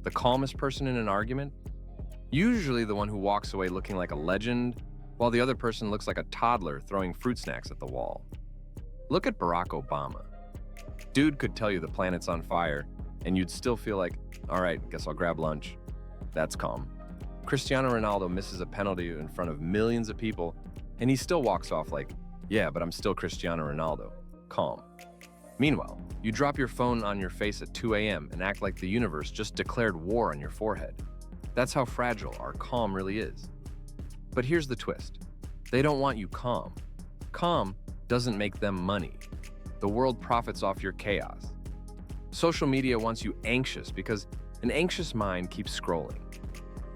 The calmest person in an argument? Usually the one who walks away looking like a legend, while the other person looks like a toddler throwing fruit snacks at the wall. Look at Barack Obama. Dude could tell you the planet's on fire, and you'd still feel like, all right, guess I'll grab lunch. That's calm. Cristiano Ronaldo misses a penalty in front of millions of people, and he still walks off like, yeah, but I'm still Cristiano Ronaldo. Calm. Meanwhile, you drop your phone on your face at 2 a.m. and act like the universe just declared war on your forehead. That's how fragile our calm really is. But here's the twist. They don't want you calm. Calm doesn't make them money. The world profits off your chaos. Social media wants you anxious because an anxious mind keeps scrolling.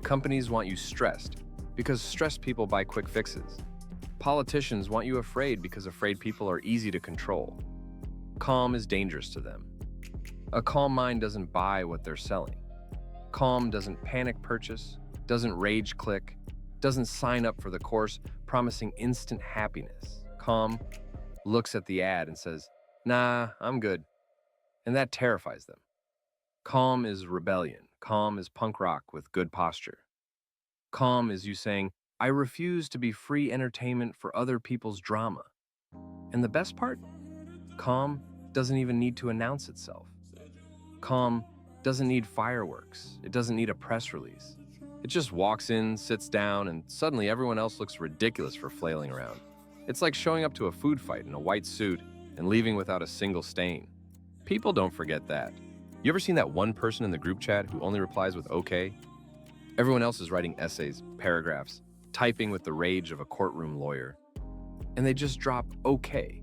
Companies want you stressed because stressed people buy quick fixes. Politicians want you afraid because afraid people are easy to control. Calm is dangerous to them. A calm mind doesn't buy what they're selling. Calm doesn't panic purchase, doesn't rage click, doesn't sign up for the course promising instant happiness. Calm looks at the ad and says, nah, I'm good. And that terrifies them. Calm is rebellion. Calm is punk rock with good posture. Calm is you saying, I refuse to be free entertainment for other people's drama. And the best part? Calm doesn't even need to announce itself. Calm doesn't need fireworks. It doesn't need a press release. It just walks in, sits down, and suddenly everyone else looks ridiculous for flailing around. It's like showing up to a food fight in a white suit and leaving without a single stain. People don't forget that. You ever seen that one person in the group chat who only replies with okay? Everyone else is writing essays, paragraphs, typing with the rage of a courtroom lawyer. And they just drop okay.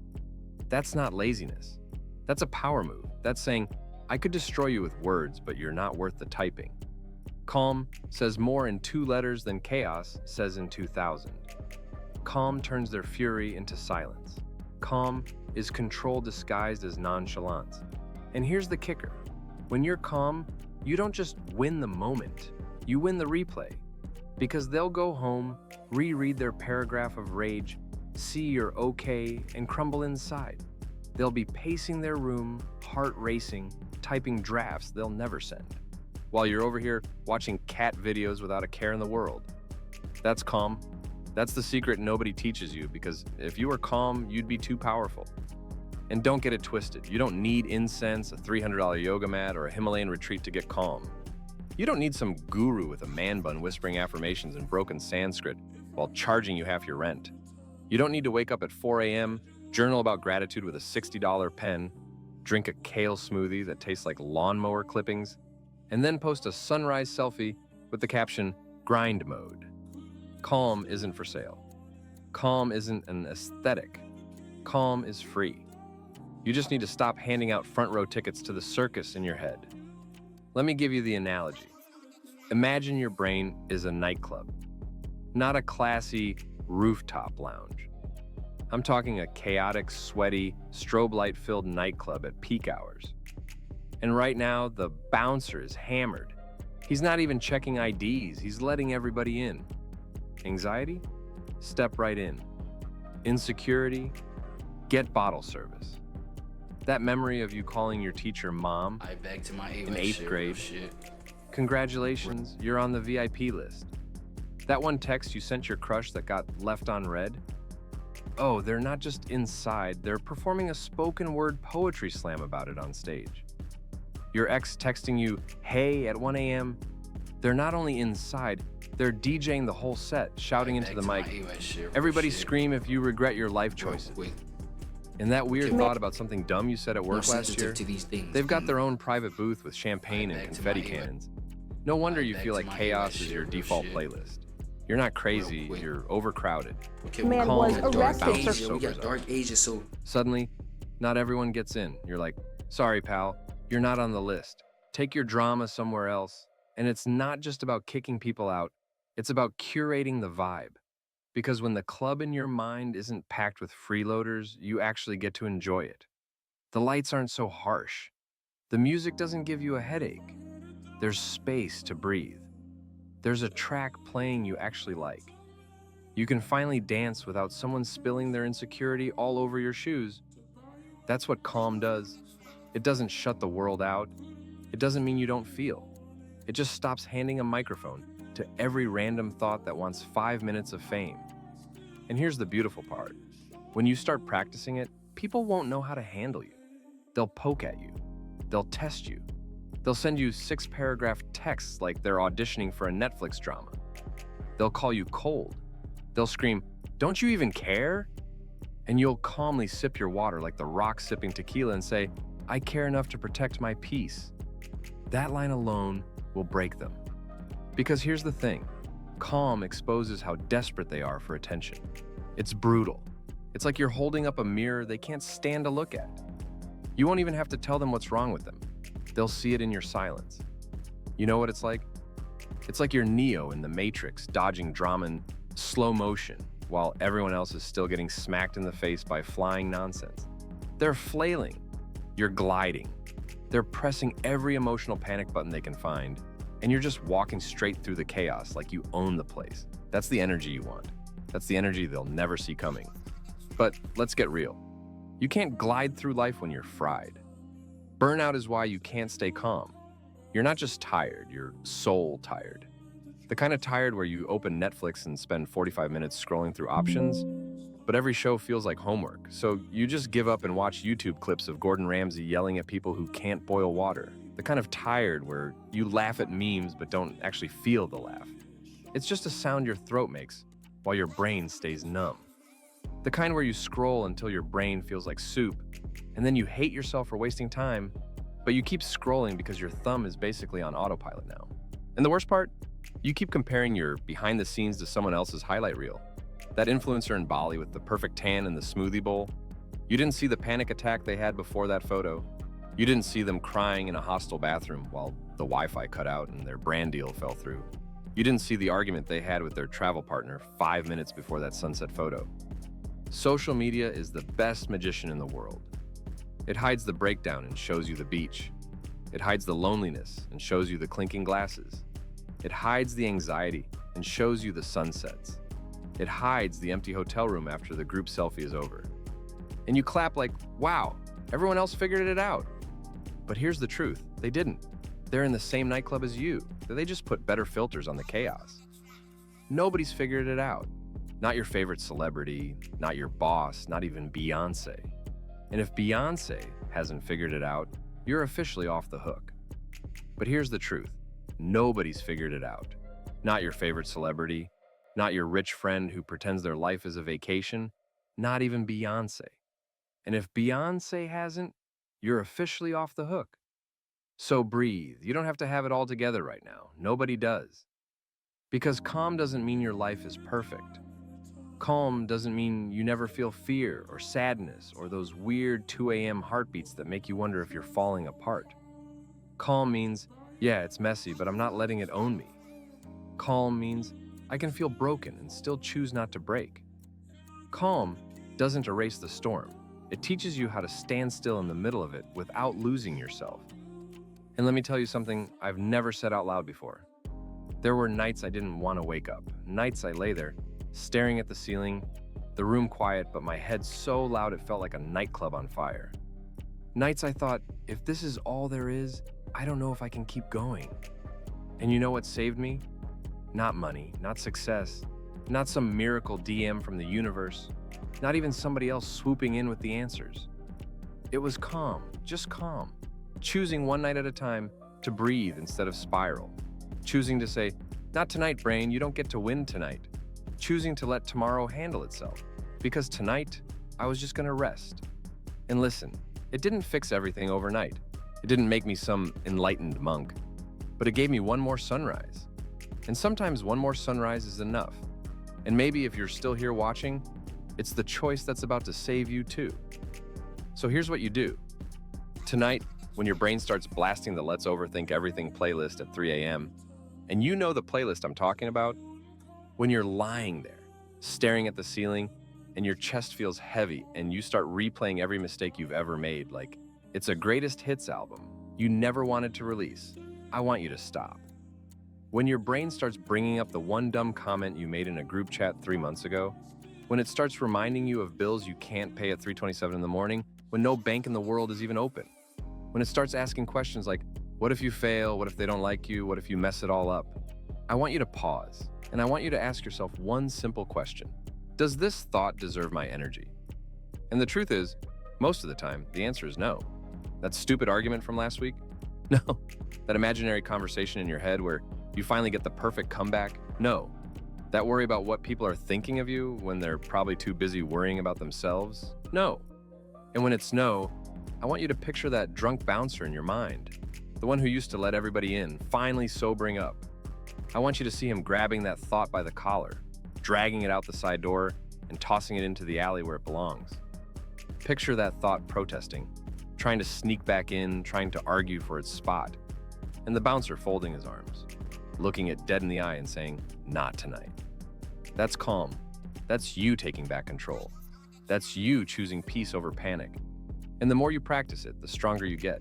That's not laziness. That's a power move. That's saying, I could destroy you with words, but you're not worth the typing. Calm says more in 2 letters than chaos says in 2,000. Calm turns their fury into silence. Calm is control disguised as nonchalance. And here's the kicker. When you're calm, you don't just win the moment, you win the replay. Because they'll go home, reread their paragraph of rage, see you're okay, and crumble inside. They'll be pacing their room, heart racing, typing drafts they'll never send, while you're over here watching cat videos without a care in the world. That's calm. That's the secret nobody teaches you, because if you were calm, you'd be too powerful. And don't get it twisted. You don't need incense, a $300 yoga mat, or a Himalayan retreat to get calm. You don't need some guru with a man bun whispering affirmations in broken Sanskrit while charging you half your rent. You don't need to wake up at 4 a.m., journal about gratitude with a $60 pen, drink a kale smoothie that tastes like lawnmower clippings, and then post a sunrise selfie with the caption, "Grind mode." Calm isn't for sale. Calm isn't an aesthetic. Calm is free. You just need to stop handing out front row tickets to the circus in your head. Let me give you the analogy. Imagine your brain is a nightclub, not a classy rooftop lounge. I'm talking a chaotic, sweaty, strobe light-filled nightclub at peak hours. And right now, the bouncer is hammered. He's not even checking IDs, he's letting everybody in. Anxiety? Step right in. Insecurity? Get bottle service. That memory of you calling your teacher mom I back to my in 8th grade. Congratulations, you're on the VIP list. That one text you sent your crush that got left on read? Oh, they're not just inside, they're performing a spoken word poetry slam about it on stage. Your ex texting you, "Hey," at 1 a.m. They're not only inside, they're DJing the whole set, shouting into the mic, "Everybody scream if you regret your life choices." And that weird thought about something dumb you said at work last year, they've got their own private booth with champagne and confetti cannons. No wonder you feel like chaos is your default playlist. You're not crazy, you're overcrowded. Man Calm was and arrested bounce for We got sobers dark up. ages, so Suddenly, not everyone gets in. You're like, "Sorry, pal, you're not on the list. Take your drama somewhere else." And it's not just about kicking people out, it's about curating the vibe. Because when the club in your mind isn't packed with freeloaders, you actually get to enjoy it. The lights aren't so harsh. The music doesn't give you a headache. There's space to breathe. There's a track playing you actually like. You can finally dance without someone spilling their insecurity all over your shoes. That's what calm does. It doesn't shut the world out. It doesn't mean you don't feel. It just stops handing a microphone to every random thought that wants 5 minutes of fame. And here's the beautiful part. When you start practicing it, people won't know how to handle you. They'll poke at you. They'll test you. They'll send you 6-paragraph texts like they're auditioning for a Netflix drama. They'll call you cold. They'll scream, "Don't you even care?" And you'll calmly sip your water like the Rock sipping tequila and say, "I care enough to protect my peace." That line alone will break them. Because here's the thing, calm exposes how desperate they are for attention. It's brutal. It's like you're holding up a mirror they can't stand to look at. You won't even have to tell them what's wrong with them. They'll see it in your silence. You know what it's like? It's like you're Neo in the Matrix, dodging drama in slow motion, while everyone else is still getting smacked in the face by flying nonsense. They're flailing. You're gliding. They're pressing every emotional panic button they can find, and you're just walking straight through the chaos like you own the place. That's the energy you want. That's the energy they'll never see coming. But let's get real. You can't glide through life when you're fried. Burnout is why you can't stay calm. You're not just tired, you're soul tired. The kind of tired where you open Netflix and spend 45 minutes scrolling through options, but every show feels like homework, so you just give up and watch YouTube clips of Gordon Ramsay yelling at people who can't boil water. The kind of tired where you laugh at memes but don't actually feel the laugh. It's just a sound your throat makes while your brain stays numb. The kind where you scroll until your brain feels like soup, and then you hate yourself for wasting time, but you keep scrolling because your thumb is basically on autopilot now. And the worst part? You keep comparing your behind the scenes to someone else's highlight reel. That influencer in Bali with the perfect tan and the smoothie bowl. You didn't see the panic attack they had before that photo. You didn't see them crying in a hostel bathroom while the Wi-Fi cut out and their brand deal fell through. You didn't see the argument they had with their travel partner 5 minutes before that sunset photo. Social media is the best magician in the world. It hides the breakdown and shows you the beach. It hides the loneliness and shows you the clinking glasses. It hides the anxiety and shows you the sunsets. It hides the empty hotel room after the group selfie is over. And you clap like, wow, everyone else figured it out. But here's the truth, they didn't. They're in the same nightclub as you. They just put better filters on the chaos. Nobody's figured it out. Not your favorite celebrity, not your boss, not even Beyonce. And if Beyonce hasn't figured it out, you're officially off the hook. But here's the truth, nobody's figured it out. Not your favorite celebrity, not your rich friend who pretends their life is a vacation, not even Beyonce. And if Beyonce hasn't, you're officially off the hook. So breathe. You don't have to have it all together right now. Nobody does. Because calm doesn't mean your life is perfect. Calm doesn't mean you never feel fear or sadness or those weird 2 a.m. heartbeats that make you wonder if you're falling apart. Calm means, yeah, it's messy, but I'm not letting it own me. Calm means I can feel broken and still choose not to break. Calm doesn't erase the storm. It teaches you how to stand still in the middle of it without losing yourself. And let me tell you something I've never said out loud before. There were nights I didn't want to wake up, nights I lay there, staring at the ceiling, the room quiet, but my head so loud it felt like a nightclub on fire. Nights I thought, if this is all there is, I don't know if I can keep going. And you know what saved me? Not money, not success, not some miracle DM from the universe, not even somebody else swooping in with the answers. It was calm, just calm. Choosing one night at a time to breathe instead of spiral. Choosing to say, not tonight, brain, you don't get to win tonight. Choosing to let tomorrow handle itself. Because tonight, I was just gonna rest. And listen, it didn't fix everything overnight. It didn't make me some enlightened monk. But it gave me one more sunrise. And sometimes one more sunrise is enough. And maybe if you're still here watching, it's the choice that's about to save you too. So here's what you do. Tonight, when your brain starts blasting the Let's Overthink Everything playlist at 3 a.m., and you know the playlist I'm talking about, when you're lying there, staring at the ceiling, and your chest feels heavy, and you start replaying every mistake you've ever made, like it's a greatest hits album you never wanted to release, I want you to stop. When your brain starts bringing up the one dumb comment you made in a group chat 3 months ago, when it starts reminding you of bills you can't pay at 3:27 in the morning, when no bank in the world is even open, when it starts asking questions like, what if you fail? What if they don't like you? What if you mess it all up? I want you to pause, and I want you to ask yourself one simple question. Does this thought deserve my energy? And the truth is, most of the time, the answer is no. That stupid argument from last week? No. That imaginary conversation in your head where you finally get the perfect comeback? No. That worry about what people are thinking of you when they're probably too busy worrying about themselves? No. And when it's no, I want you to picture that drunk bouncer in your mind, the one who used to let everybody in, finally sobering up. I want you to see him grabbing that thought by the collar, dragging it out the side door, and tossing it into the alley where it belongs. Picture that thought protesting, trying to sneak back in, trying to argue for its spot, and the bouncer folding his arms, looking it dead in the eye and saying, not tonight. That's calm. That's you taking back control. That's you choosing peace over panic. And the more you practice it, the stronger you get.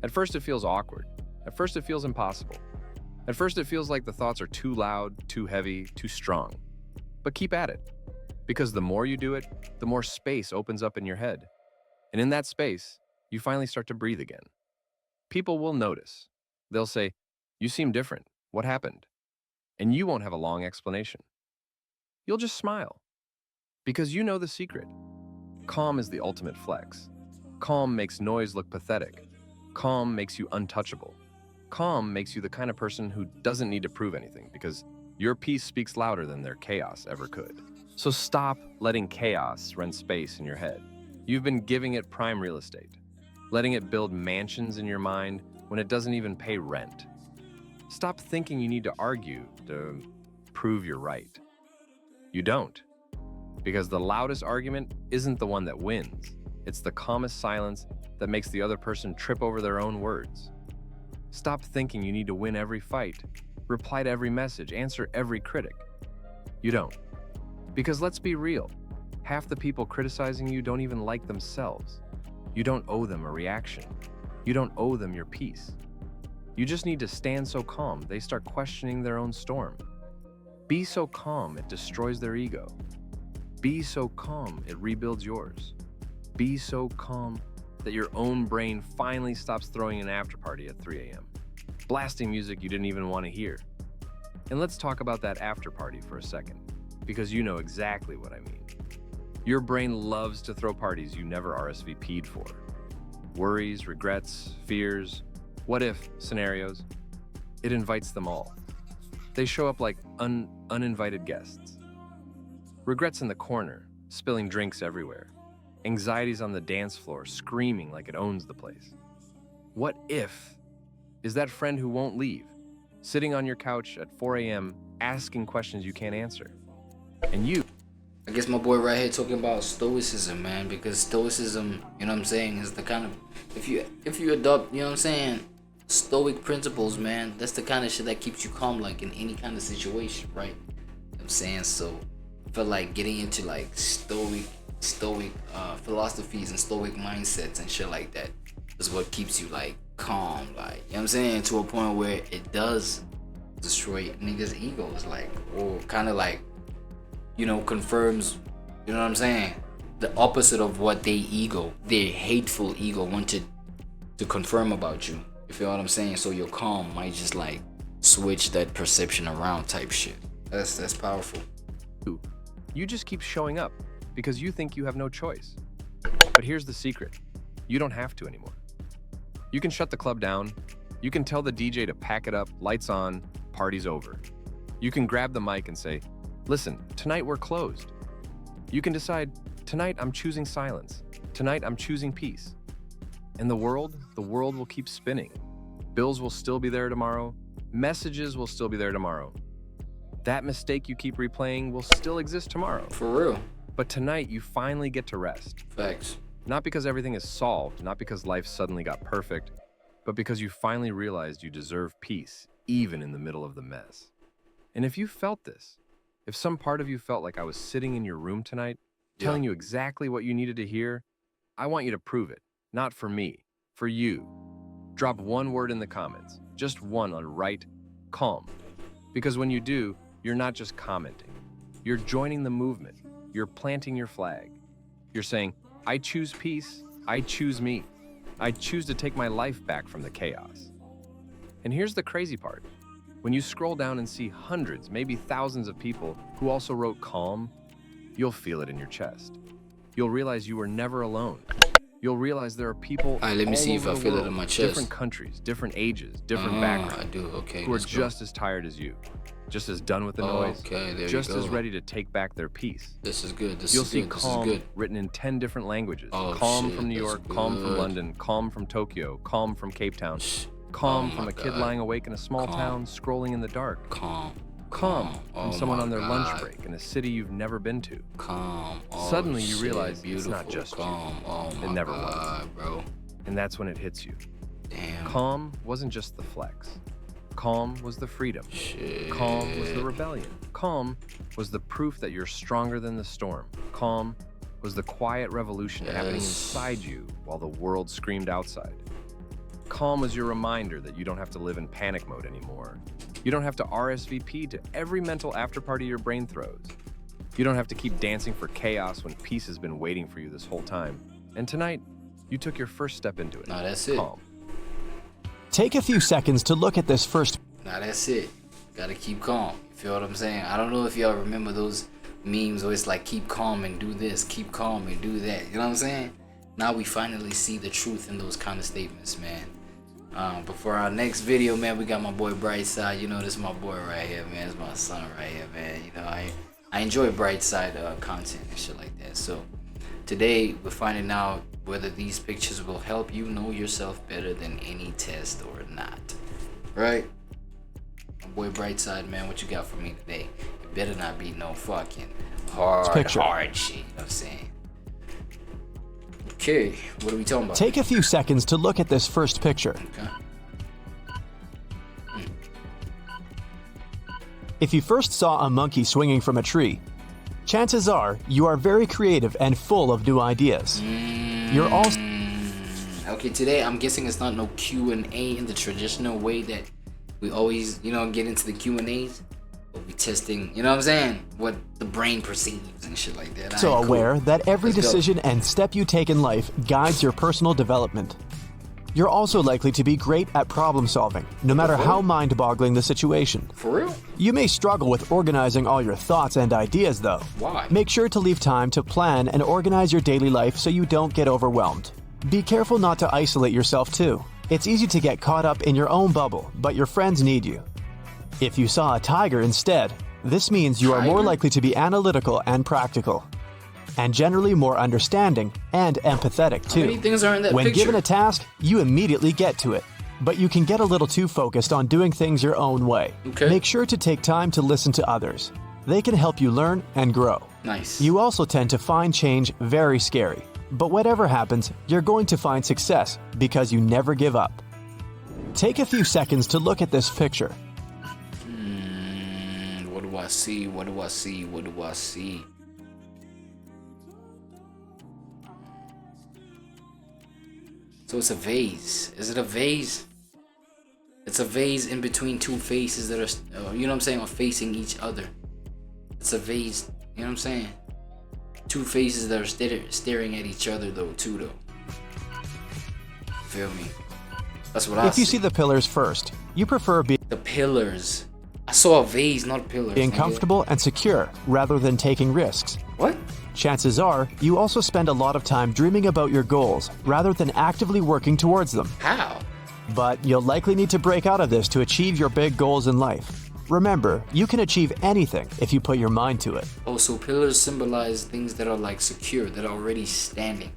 At first, it feels awkward. At first, it feels impossible. At first, it feels like the thoughts are too loud, too heavy, too strong. But keep at it. Because the more you do it, the more space opens up in your head. And in that space, you finally start to breathe again. People will notice. They'll say, you seem different. What happened? And you won't have a long explanation. You'll just smile. Because you know the secret. Calm is the ultimate flex. Calm makes noise look pathetic. Calm makes you untouchable. Calm makes you the kind of person who doesn't need to prove anything because your peace speaks louder than their chaos ever could. So stop letting chaos rent space in your head. You've been giving it prime real estate, letting it build mansions in your mind when it doesn't even pay rent. Stop thinking you need to argue to prove you're right. You don't. Because the loudest argument isn't the one that wins. It's the calmest silence that makes the other person trip over their own words. Stop thinking you need to win every fight, reply to every message, answer every critic. You don't. Because let's be real, half the people criticizing you don't even like themselves. You don't owe them a reaction. You don't owe them your peace. You just need to stand so calm they start questioning their own storm. Be so calm it destroys their ego. Be so calm it rebuilds yours. Be so calm that your own brain finally stops throwing an after party at 3 a.m., blasting music you didn't even want to hear. And let's talk about that after party for a second, because you know exactly what I mean. Your brain loves to throw parties you never RSVP'd for. Worries, regrets, fears, what if scenarios. It invites them all. They show up like uninvited guests. Regrets in the corner, spilling drinks everywhere. Anxieties on the dance floor, screaming like it owns the place. What if is that friend who won't leave, sitting on your couch at 4 a.m. asking questions you can't answer. And you... I guess my boy right here talking about stoicism, man, because stoicism, you know what I'm saying, is the kind of, if you adopt, you know what I'm saying, stoic principles, man, that's the kind of shit that keeps you calm, like in any kind of situation, right? You know what I'm saying? So I feel like getting into like stoic philosophies and stoic mindsets and shit like that is what keeps you like calm, like, you know what I'm saying, to a point where it does destroy niggas' egos, like, or kind of like, you know, confirms, you know what I'm saying, the opposite of what their hateful ego wanted to confirm about you. You feel what I'm saying? So your calm might just like switch that perception around type shit. That's powerful. You just keep showing up because you think you have no choice. But here's the secret. You don't have to anymore. You can shut the club down. You can tell the DJ to pack it up, lights on, party's over. You can grab the mic and say, listen, tonight we're closed. You can decide, tonight I'm choosing silence. Tonight I'm choosing peace. And the world will keep spinning. Bills will still be there tomorrow. Messages will still be there tomorrow. That mistake you keep replaying will still exist tomorrow. For real. But tonight you finally get to rest. Facts. Not because everything is solved, not because life suddenly got perfect, but because you finally realized you deserve peace, even in the middle of the mess. And if you felt this, if some part of you felt like I was sitting in your room tonight, telling you exactly what you needed to hear, I want you to prove it. Not for me, for you. Drop one word in the comments, just one on right, calm. Because when you do, you're not just commenting. You're joining the movement. You're planting your flag. You're saying, I choose peace. I choose me. I choose to take my life back from the chaos. And here's the crazy part. When you scroll down and see hundreds, maybe thousands of people who also wrote calm, you'll feel it in your chest. You'll realize you were never alone. You'll realize there are people let me see if I feel it in my chest. Different countries, different ages, different backgrounds. I do, okay. Who are just as tired as you, just as done with the noise, just as ready to take back their peace. This is good. You'll see calm written in 10 different languages. Calm from New York, calm from London, calm from Tokyo, calm from Cape Town, calm from a kid lying awake in a small town scrolling in the dark. Calm from someone on their lunch break in a city you've never been to. Suddenly you realize it's not just you. It never was. Bro. And that's when it hits you. Damn. Calm wasn't just the flex. Calm was the freedom. Calm was the rebellion. Calm was the proof that you're stronger than the storm. Calm was the quiet revolution happening inside you while the world screamed outside. Calm was your reminder that you don't have to live in panic mode anymore. You don't have to RSVP to every mental afterparty your brain throws. You don't have to keep dancing for chaos when peace has been waiting for you this whole time. And tonight, you took your first step into it. Nah, that's it. Calm. Take a few seconds to look at this first. Nah, that's it. Gotta keep calm. You feel what I'm saying? I don't know if y'all remember those memes where it's like, keep calm and do this, keep calm and do that. You know what I'm saying? Now we finally see the truth in those kind of statements, man. But for our next video, man, we got my boy Brightside. You know, this is my boy right here, man. It's my son right here, man. You know, I enjoy Brightside content and shit like that. So today we're finding out whether these pictures will help you know yourself better than any test or not. Right? My boy Brightside, man, what you got for me today? It better not be no fucking hard shit. You know what I'm saying? Okay, what are we talking about? Take a few seconds to look at this first picture. Okay. If you first saw a monkey swinging from a tree, chances are you are very creative and full of new ideas. You're also Okay, today I'm guessing it's not no Q&A in the traditional way that we always, get into the Q&As. But we testing, you know what I'm saying? What the brain perceives and shit like that. so aware that every Let's go. decision and step you take in life guides your personal development. You're also likely to be great at problem solving, no matter how mind-boggling the situation. For real? You may struggle with organizing all your thoughts and ideas, though. Why? Make sure to leave time to plan and organize your daily life so you don't get overwhelmed. Be careful not to isolate yourself, too. It's easy to get caught up in your own bubble, but your friends need you. If you saw a tiger instead, this means you are more Tiger? likely to be analytical and practical, and generally more understanding and empathetic, too. How many things are in that When picture? given a task, you immediately get to it. But you can get a little too focused on doing things your own way. Okay. Make sure to take time to listen to others. They can help you learn and grow. Nice. You also tend to find change very scary. But whatever happens, you're going to find success because you never give up. Take a few seconds to look at this picture. What do I see? What do I see? What do I see? So it's a vase. Is it a vase? It's a vase in between two faces that are, you know what I'm saying, are facing each other. It's a vase, you know what I'm saying? Two faces that are staring at each other though, too though. Feel me? That's what I If you see the pillars first, you prefer being the pillars. I saw a vase, not pillars. nigga. comfortable and secure rather than taking risks. What? Chances are, you also spend a lot of time dreaming about your goals rather than actively working towards them. How? But you'll likely need to break out of this to achieve your big goals in life. Remember, you can achieve anything if you put your mind to it. Oh, so pillars symbolize things that are like secure, that are already standing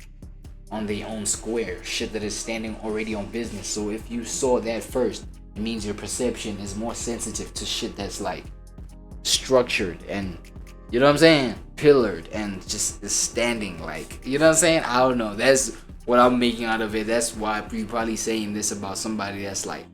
on their own square. Shit that is standing already on business. So if you saw that first, it means your perception is more sensitive to shit that's like structured and, you know what I'm saying, pillared and just is standing like, you know what I'm saying? I don't know. That's what I'm making out of it. That's why you're probably saying this about somebody that's like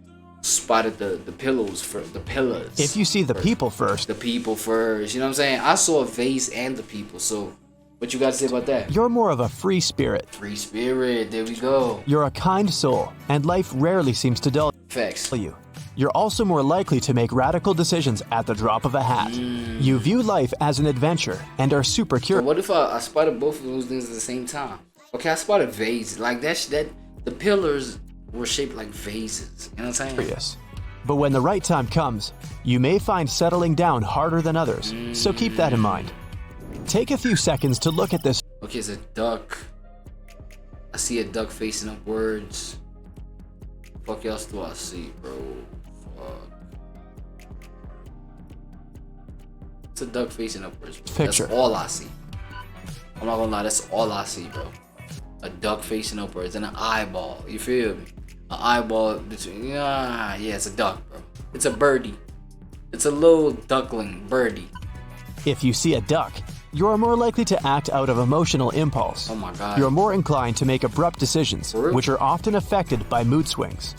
spotted the pillows for the pillars. If you see the people first, The people first, you know what I'm saying? I saw a vase and the people, so what you got to say about that? you're more of a free spirit. Free spirit, there we go. You're a kind soul, and life rarely seems to dull Facts. you. You're also more likely to make radical decisions at the drop of a hat. You view life as an adventure and are super But curious. what if I spotted both of those things at the same time? Okay, I spotted vases. Like that the pillars were shaped like vases. You know what I'm saying? But when the right time comes, you may find settling down harder than others, so keep that in mind. Take a few seconds to look at this. Okay, it's a duck. I see a duck facing upwards. Fuck else do I see, bro? Fuck. It's a duck facing upwards. Bro. Picture. That's all I see. I'm not gonna lie, that's all I see, bro. A duck facing upwards and an eyeball. You feel me? An eyeball between. Yeah, it's a duck, bro. It's a birdie. It's a little duckling birdie. If you see a duck, you are more likely to act out of emotional impulse. Oh my god. You're more inclined to make abrupt decisions, For real? which are often affected by mood swings.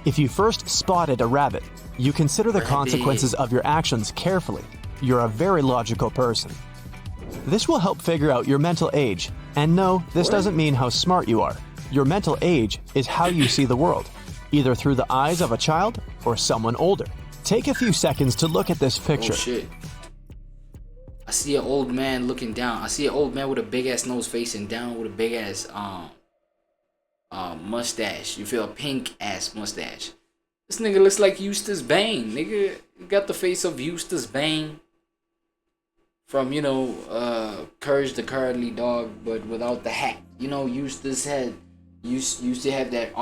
If you first spotted a rabbit, you consider the consequences of your actions carefully. You're a very logical person. This will help figure out your mental age. And no, this doesn't mean how smart you are. Your mental age is how you see the world, either through the eyes of a child or someone older. Take a few seconds to look at this picture. Oh shit. I see an old man looking down. I see an old man with a big ass nose facing down with a big ass mustache. You feel a pink ass mustache. This nigga looks like Eustace Bane. Nigga got the face of Eustace Bane from, you know, Courage the Cowardly Dog, but without the hat. You know, Eustace had used to have that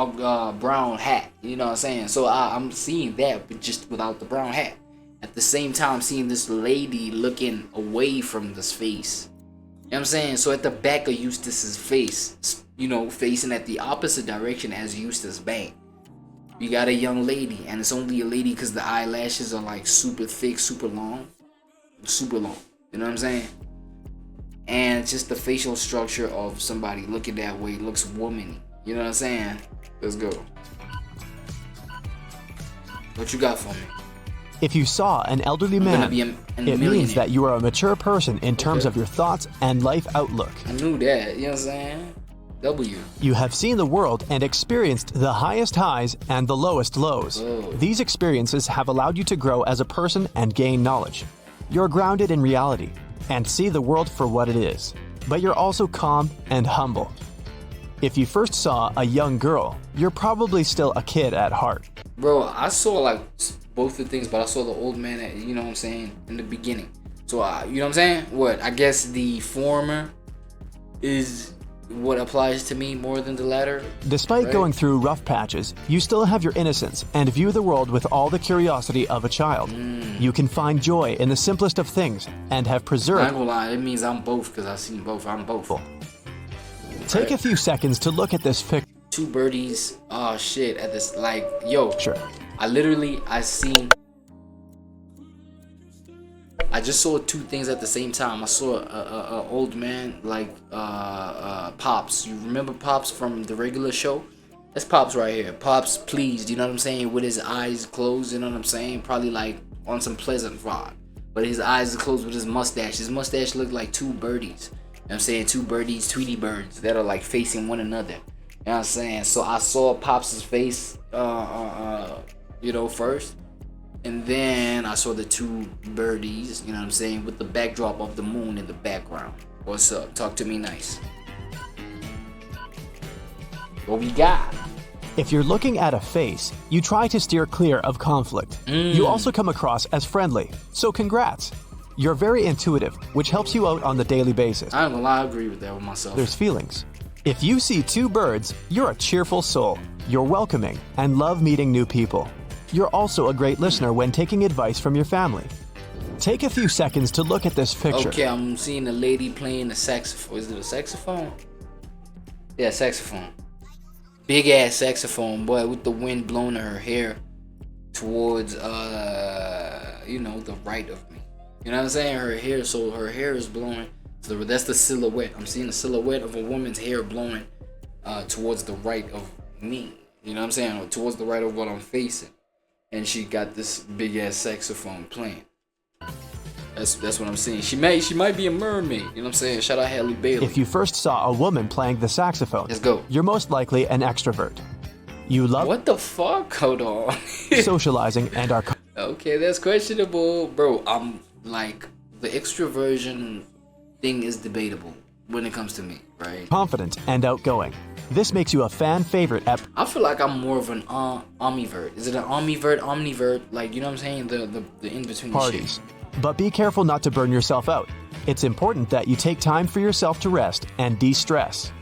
brown hat. You know what I'm saying? So I'm seeing that, but just without the brown hat. At the same time, seeing this lady looking away from this face. You know what I'm saying? So at the back of Eustace's face, you know, facing at the opposite direction as Eustace Bane, you got a young lady, and it's only a lady because the eyelashes are like super thick, super long. You know what I'm saying? and just the facial structure of somebody looking that way looks womany. You know what I'm saying? Let's go. What you got for me? If you saw an elderly man, it means that you are a mature person in terms of your thoughts and life outlook. I knew that, you know what I'm saying? W. You have seen the world and experienced the highest highs and the lowest lows. Oh. These experiences have allowed you to grow as a person and gain knowledge. You're grounded in reality and see the world for what it is, but you're also calm and humble. If you first saw a young girl, you're probably still a kid at heart. Bro, I saw like both the things, but I saw the old man at, you know what I'm saying, in the beginning. So, you know what I'm saying? What? I guess the former is what applies to me more than the latter. Despite going through rough patches, you still have your innocence and view the world with all the curiosity of a child. You can find joy in the simplest of things and have preserved. I ain't gonna lie, it means I'm both, because I've seen both. I'm both. Take a few seconds to look at this picture. Two birdies, oh shit, at this, like, yo, Sure. I just saw two things at the same time. I saw a old man, like Pops. You remember Pops from the regular show? That's Pops right here. Pops pleased, you know what I'm saying, with his eyes closed, you know what I'm saying, probably like on some pleasant vibe, but his eyes are closed with his mustache. His mustache looked like two birdies, you know what I'm saying, two birdies, Tweety birds that are like facing one another, you know what I'm saying. So I saw Pops' face you know, first, and then I saw the two birdies, you know what I'm saying, with the backdrop of the moon in the background. What's up? Talk to me nice. What we got? If you're looking at a face, you try to steer clear of conflict. You also come across as friendly, so congrats. You're very intuitive, which helps you out on the daily basis. I ain't gonna lie, I agree with that with myself. There's feelings. If you see two birds, you're a cheerful soul. You're welcoming and love meeting new people. You're also a great listener when taking advice from your family. Take a few seconds to look at this picture. Okay, I'm seeing a lady playing the saxophone. Is it a saxophone? Yeah, saxophone. Big ass saxophone, boy, with the wind blowing her hair towards, you know, the right of me. You know what I'm saying? Her hair, so her hair is blowing. So that's the silhouette. I'm seeing the silhouette of a woman's hair blowing towards the right of me. You know what I'm saying? Or towards the right of what I'm facing. And she got this big ass saxophone playing. That's what I'm saying. She might be a mermaid. You know what I'm saying? Shout out Halle Bailey. If you first saw a woman playing the saxophone, let's go. You're most likely an extrovert. You love what the fuck? Hold on. socializing and are okay, that's questionable, bro. I'm like, the extroversion thing is debatable when it comes to me, right? Confident and outgoing. This makes you a fan favorite at... I feel like I'm more of an omnivert. Is it an omnivert? Like, you know what I'm saying? The in-between parties. shit. But be careful not to burn yourself out. It's important that you take time for yourself to rest and de-stress.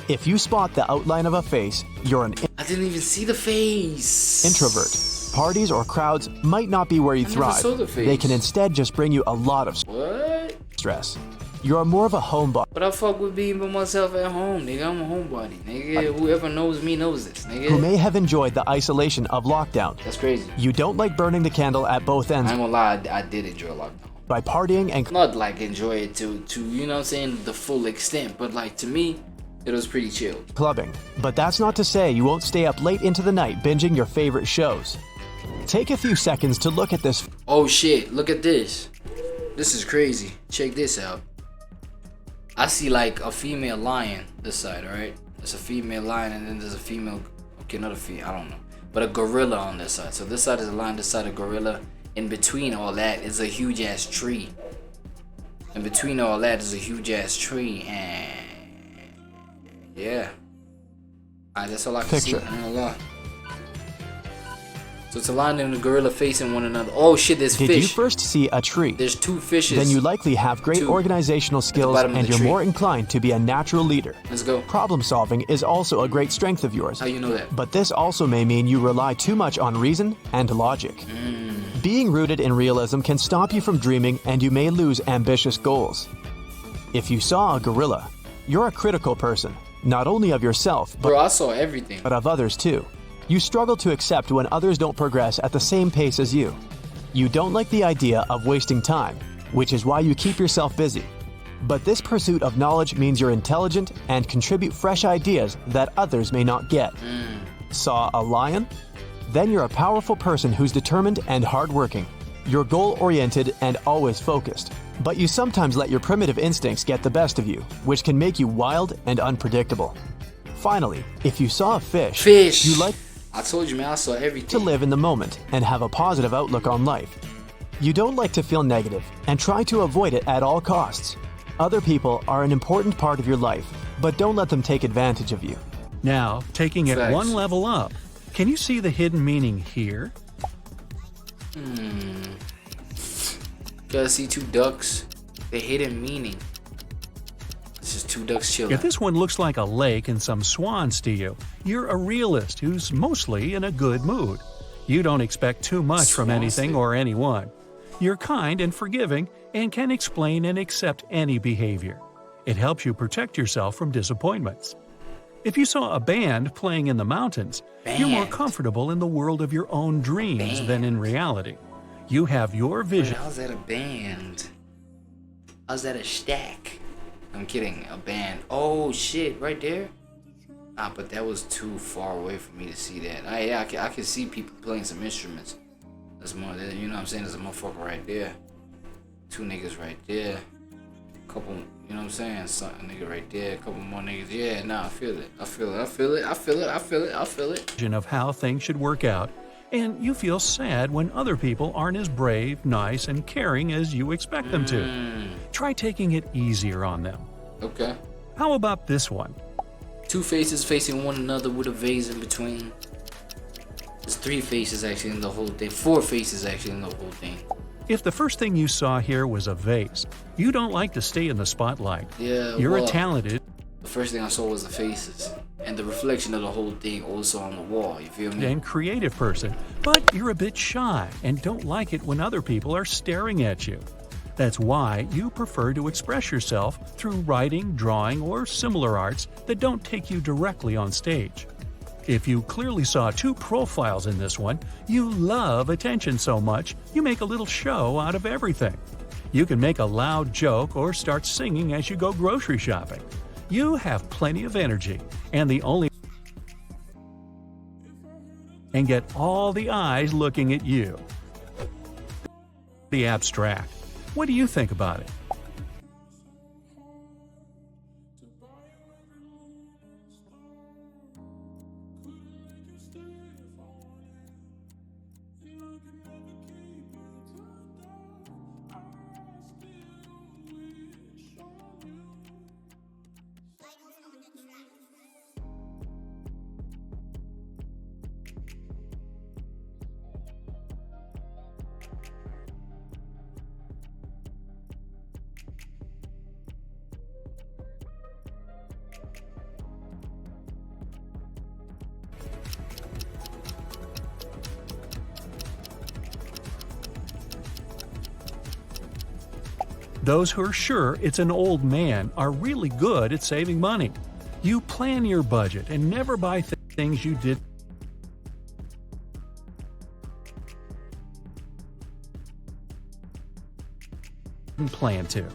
If you spot the outline of a face, you're an... I didn't even see the face. Introvert. Parties or crowds might not be where you thrive. Never saw the face. They can instead just bring you a lot of stress. You're more of a homebody. But I fuck with being by myself at home, nigga. I'm a homebody, nigga. Whoever knows me knows this, nigga. Who may have enjoyed the isolation of lockdown. That's crazy. You don't like burning the candle at both ends. I ain't gonna lie, I did enjoy lockdown. By partying and... Not like enjoy it to you know what I'm saying, the full extent. But like, to me, it was pretty chill. Clubbing. But that's not to say you won't stay up late into the night binging your favorite shows. Take a few seconds to look at this. Oh shit, look at this. This is crazy. Check this out. I see like a female lion this side, alright? There's a female lion and then there's a female, okay, not a female, I don't know. But a gorilla on this side. So this side is a lion, this side a gorilla. In between all that is a huge ass tree. In between all that is a huge ass tree, and yeah. Alright, that's all I can see. I ain't gonna lie. So it's a lion and a gorilla facing one another. Oh shit, there's fish. Did you first see a tree? There's two fishes. Then you likely have great organizational skills and you're more inclined to be a natural leader. Let's go. Problem solving is also a great strength of yours. How you know that? But this also may mean you rely too much on reason and logic. Being rooted in realism can stop you from dreaming and you may lose ambitious goals. If you saw a gorilla, you're a critical person, not only of yourself, but, bro, I saw everything. But of others too. You struggle to accept when others don't progress at the same pace as you. You don't like the idea of wasting time, which is why you keep yourself busy. But this pursuit of knowledge means you're intelligent and contribute fresh ideas that others may not get. Saw a lion? Then you're a powerful person who's determined and hardworking. You're goal-oriented and always focused. But you sometimes let your primitive instincts get the best of you, which can make you wild and unpredictable. Finally, if you saw a fish, you like I told you, man, I saw everything. to live in the moment and have a positive outlook on life. You don't like to feel negative and try to avoid it at all costs. Other people are an important part of your life, but don't let them take advantage of you. Now, taking it Facts. one level up, can you see the hidden meaning here? Gotta see two ducks. The hidden meaning. It's just two ducks chilling. If this one looks like a lake and some swans to you, you're a realist who's mostly in a good mood. You don't expect too much from anything or anyone. You're kind and forgiving and can explain and accept any behavior. It helps you protect yourself from disappointments. If you saw a band playing in the mountains, you're more comfortable in the world of your own dreams than in reality. You have your vision. How's that a band? How's that a stack? I'm kidding, a band. Oh shit, right there? Ah, but that was too far away for me to see that. Yeah, I can see people playing some instruments. That's more, you know what I'm saying? There's a motherfucker right there. Two niggas right there. Couple, you know what I'm saying? Some nigga right there. A couple more niggas. Yeah, nah, I feel it. I feel it. I feel it. I feel it. I feel it. I feel it. Vision of how things should work out, and you feel sad when other people aren't as brave, nice, and caring as you expect them to. Try taking it easier on them. Okay. How about this one? Two faces facing one another with a vase in between. There's three faces actually in the whole thing. Four faces actually in the whole thing. If the first thing you saw here was a vase, you don't like to stay in the spotlight. Yeah, You're well, a talented the first thing I saw was the faces. And the reflection of the whole thing also on the wall, you feel me? and creative person, but you're a bit shy and don't like it when other people are staring at you. That's why you prefer to express yourself through writing, drawing, or similar arts that don't take you directly on stage. If you clearly saw two profiles in this one, you love attention so much, you make a little show out of everything. You can make a loud joke or start singing as you go grocery shopping. You have plenty of energy, and get all the eyes looking at you. The abstract. What do you think about it? Those who are sure it's an old man are really good at saving money. You plan your budget and never buy things you didn't plan to.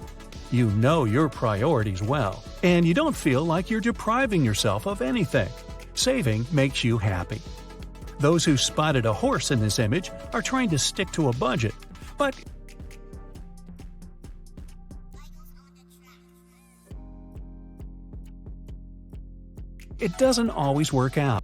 You know your priorities well, and you don't feel like you're depriving yourself of anything. Saving makes you happy. Those who spotted a horse in this image are trying to stick to a budget, but it doesn't always work out.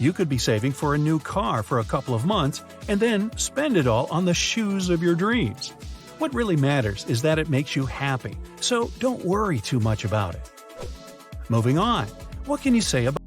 You could be saving for a new car for a couple of months and then spend it all on the shoes of your dreams. What really matters is that it makes you happy, so don't worry too much about it. Moving on, what can you say about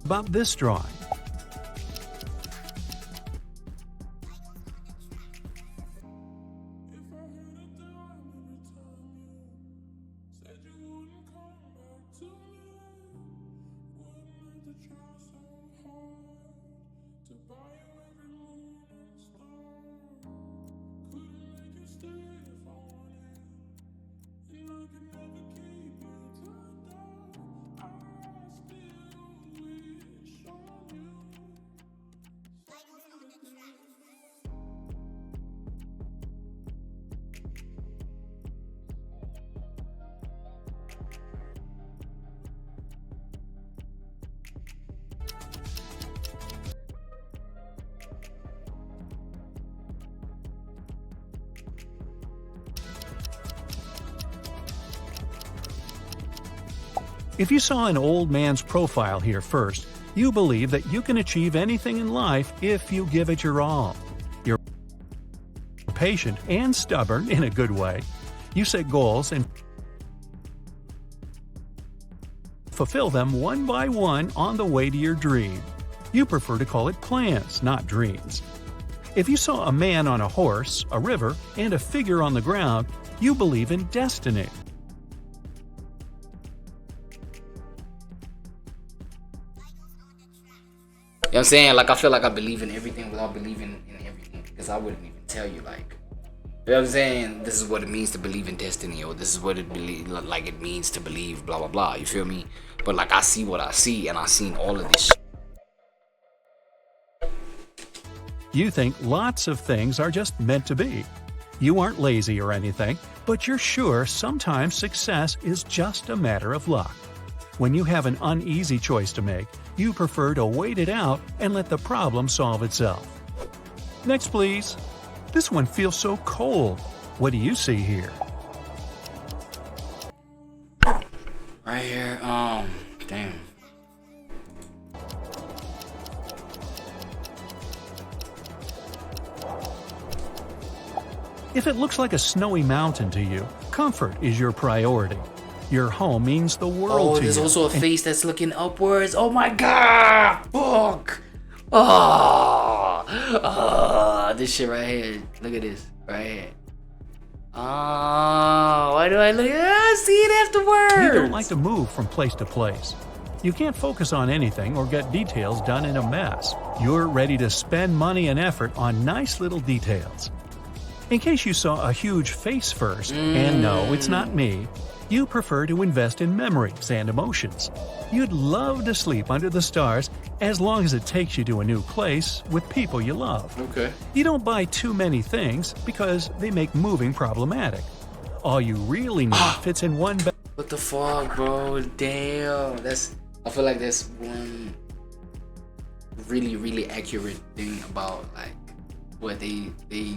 about this drawing? Said you wouldn't come back to me. Wouldn't have to try so hard to buy you every moon and star. Couldn't make you stay if I wanted, and I could never keep you tied down. I still wish on you. If you saw an old man's profile here first, you believe that you can achieve anything in life if you give it your all. You're patient and stubborn in a good way. You set goals and fulfill them one by one on the way to your dream. You prefer to call it plans, not dreams. If you saw a man on a horse, a river, and a figure on the ground, you believe in destiny. You know what I'm saying? Like, I feel like I believe in everything without believing in everything. Because I wouldn't even tell you, like, you know what I'm saying? This is what it means to believe in destiny, or this is what it means to believe, blah, blah, blah. You feel me? But, like, I see what I see, and I've seen all of this shit. You think lots of things are just meant to be. You aren't lazy or anything, but you're sure sometimes success is just a matter of luck. When you have an uneasy choice to make, you prefer to wait it out and let the problem solve itself. Next, please. This one feels so cold. What do you see here? Right here, damn. If it looks like a snowy mountain to you, comfort is your priority. Your home means the world to you. There's also a face that's looking upwards. Oh my god! Fuck! Oh, this shit right here. Look at this right here. Why do I look? See it afterwards. You don't like to move from place to place. You can't focus on anything or get details done in a mess. You're ready to spend money and effort on nice little details. In case you saw a huge face first, and no, it's not me, you prefer to invest in memories and emotions. You'd love to sleep under the stars as long as it takes you to a new place with people you love. Okay. You don't buy too many things because they make moving problematic. All you really need fits in one bag. What the fuck, bro? Damn. I feel like that's one really, really accurate thing about, like, what they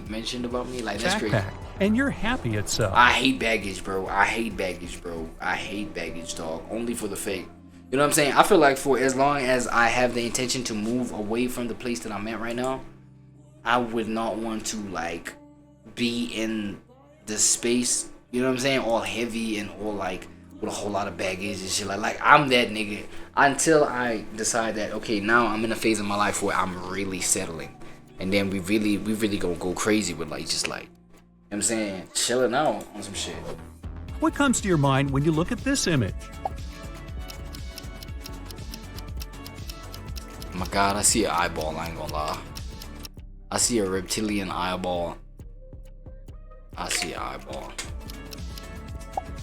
mentioned about me. Like, that's crazy. Backpack, and you're happy itself. I hate baggage, bro. I hate baggage, dog. Only for the fake. You know what I'm saying? I feel like for as long as I have the intention to move away from the place that I'm at right now, I would not want to, like, be in the space, you know what I'm saying, all heavy and all, like, with a whole lot of baggage and shit. Like I'm that nigga until I decide that, okay, now I'm in a phase of my life where I'm really settling. And then we really gonna go crazy with, like, just, like, you know what I'm saying, chilling out on some shit. What comes to your mind when you look at this image? Oh my god, I see an eyeball, I ain't gonna lie. I see a reptilian eyeball. I see an eyeball.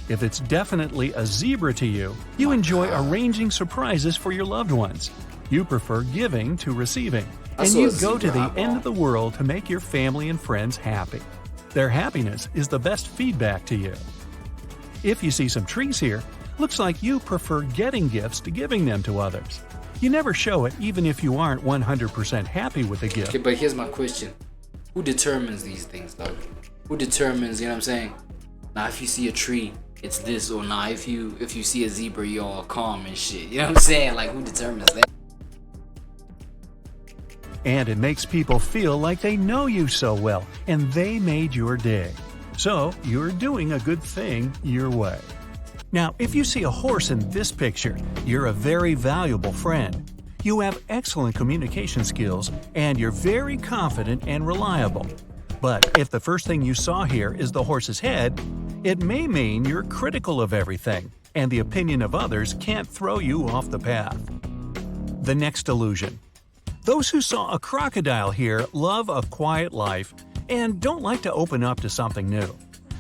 If it's definitely a zebra to you, you enjoy arranging surprises for your loved ones. You prefer giving to receiving. And you go to the end of the world to make your family and friends happy. Their happiness is the best feedback to you. If you see some trees here, looks like you prefer getting gifts to giving them to others. You never show it even if you aren't 100% happy with the gift. Okay, but here's my question. Who determines these things, though? Who determines, you know what I'm saying? Now, if you see a tree, it's this, or now if you see a zebra, you're all calm and shit. You know what I'm saying? Like, who determines that? And it makes people feel like they know you so well, and they made your day. So, you're doing a good thing your way. Now, if you see a horse in this picture, you're a very valuable friend. You have excellent communication skills and you're very confident and reliable. But if the first thing you saw here is the horse's head, it may mean you're critical of everything, and the opinion of others can't throw you off the path. The next illusion. Those who saw a crocodile here love a quiet life and don't like to open up to something new.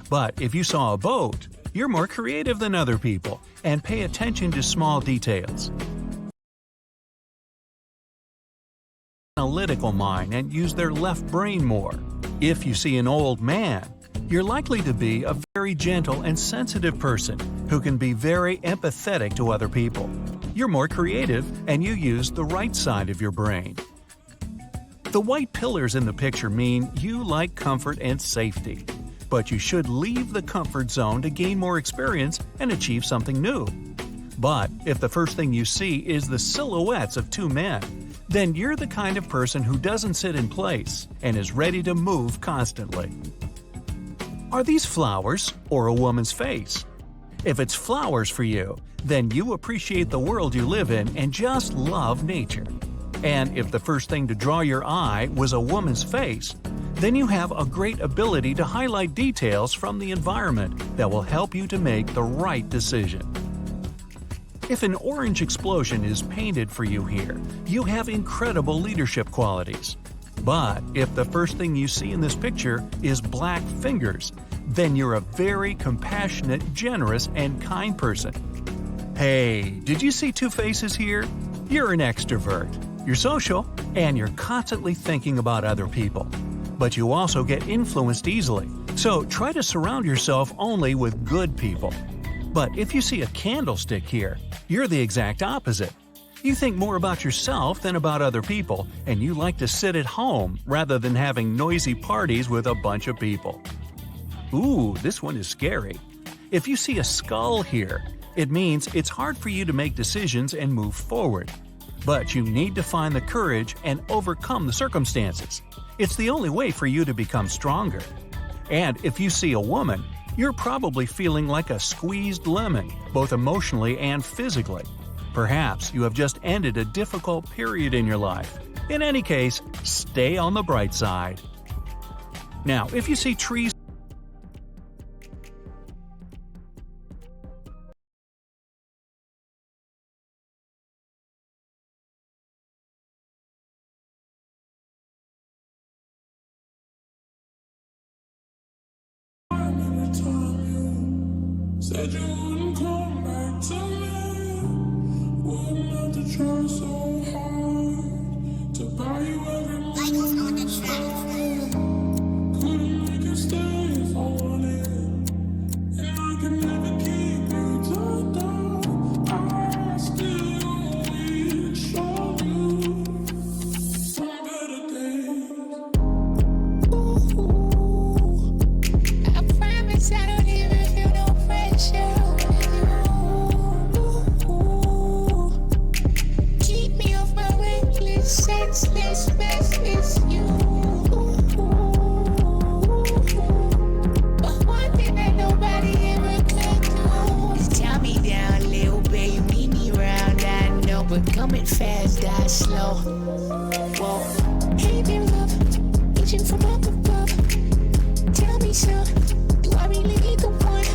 But if you saw a boat, you're more creative than other people and pay attention to small details. Analytical mind and use their left brain more. If you see an old man, you're likely to be a very gentle and sensitive person who can be very empathetic to other people. You're more creative and you use the right side of your brain. The white pillars in the picture mean you like comfort and safety, but you should leave the comfort zone to gain more experience and achieve something new. But if the first thing you see is the silhouettes of two men, then you're the kind of person who doesn't sit in place and is ready to move constantly. Are these flowers or a woman's face? If it's flowers for you, then you appreciate the world you live in and just love nature. And if the first thing to draw your eye was a woman's face, then you have a great ability to highlight details from the environment that will help you to make the right decision. If an orange explosion is painted for you here, you have incredible leadership qualities. But if the first thing you see in this picture is black fingers, then you're a very compassionate, generous, and kind person. Hey, did you see two faces here? You're an extrovert. You're social, and you're constantly thinking about other people. But you also get influenced easily, so try to surround yourself only with good people. But if you see a candlestick here, you're the exact opposite. You think more about yourself than about other people, and you like to sit at home rather than having noisy parties with a bunch of people. Ooh, this one is scary. If you see a skull here, it means it's hard for you to make decisions and move forward. But you need to find the courage and overcome the circumstances. It's the only way for you to become stronger. And if you see a woman, you're probably feeling like a squeezed lemon, both emotionally and physically. Perhaps you have just ended a difficult period in your life. In any case, stay on the bright side. Now, if you see trees, said you wouldn't come back to me. Wouldn't have to try so hard to buy you every morning. Couldn't make you stay if I wanted, and I could never keep you tied down. I still wish on you some better days. I promise I don't even feel no pressure. Keep me off my reckless, senseless mess with you. But one thing that nobody ever could do is tie me down, little baby, meet me round. I know, but coming fast, die slow. Whoa, hey, baby, love, reaching from up above. Tell me so. Do I really need the one?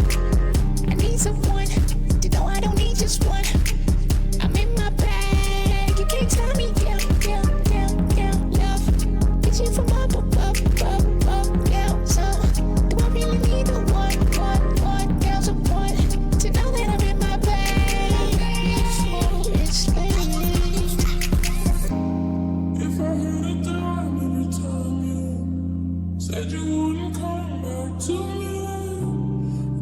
I need someone to know I don't need just one. I'm in my bag, you can't tie me down, down, down, down. Love, reaching from up above, above, above, down. So, do I really need the one, one, down someone to know that I'm in my bag before it's late? If I had a dime every time you said you wouldn't come back to me,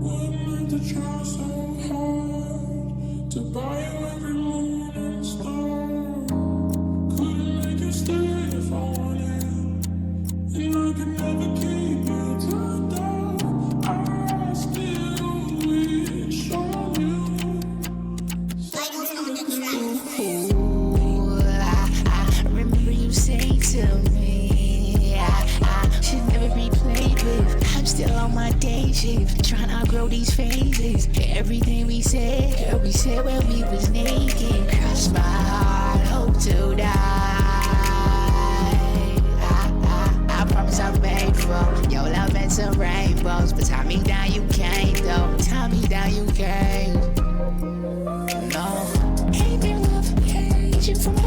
wouldn't have to try so hard to buy you every morning star. Couldn't make you stay if I wanted, and I could never keep you tied down. I still wish on you. Ooh, I remember you saying to me, I should never be played with. I'm still on my day shift, trying to outgrow these phases. Everything we said, girl, we said when we was naked. Cross my heart, hope to you came. No, hate and love, aging from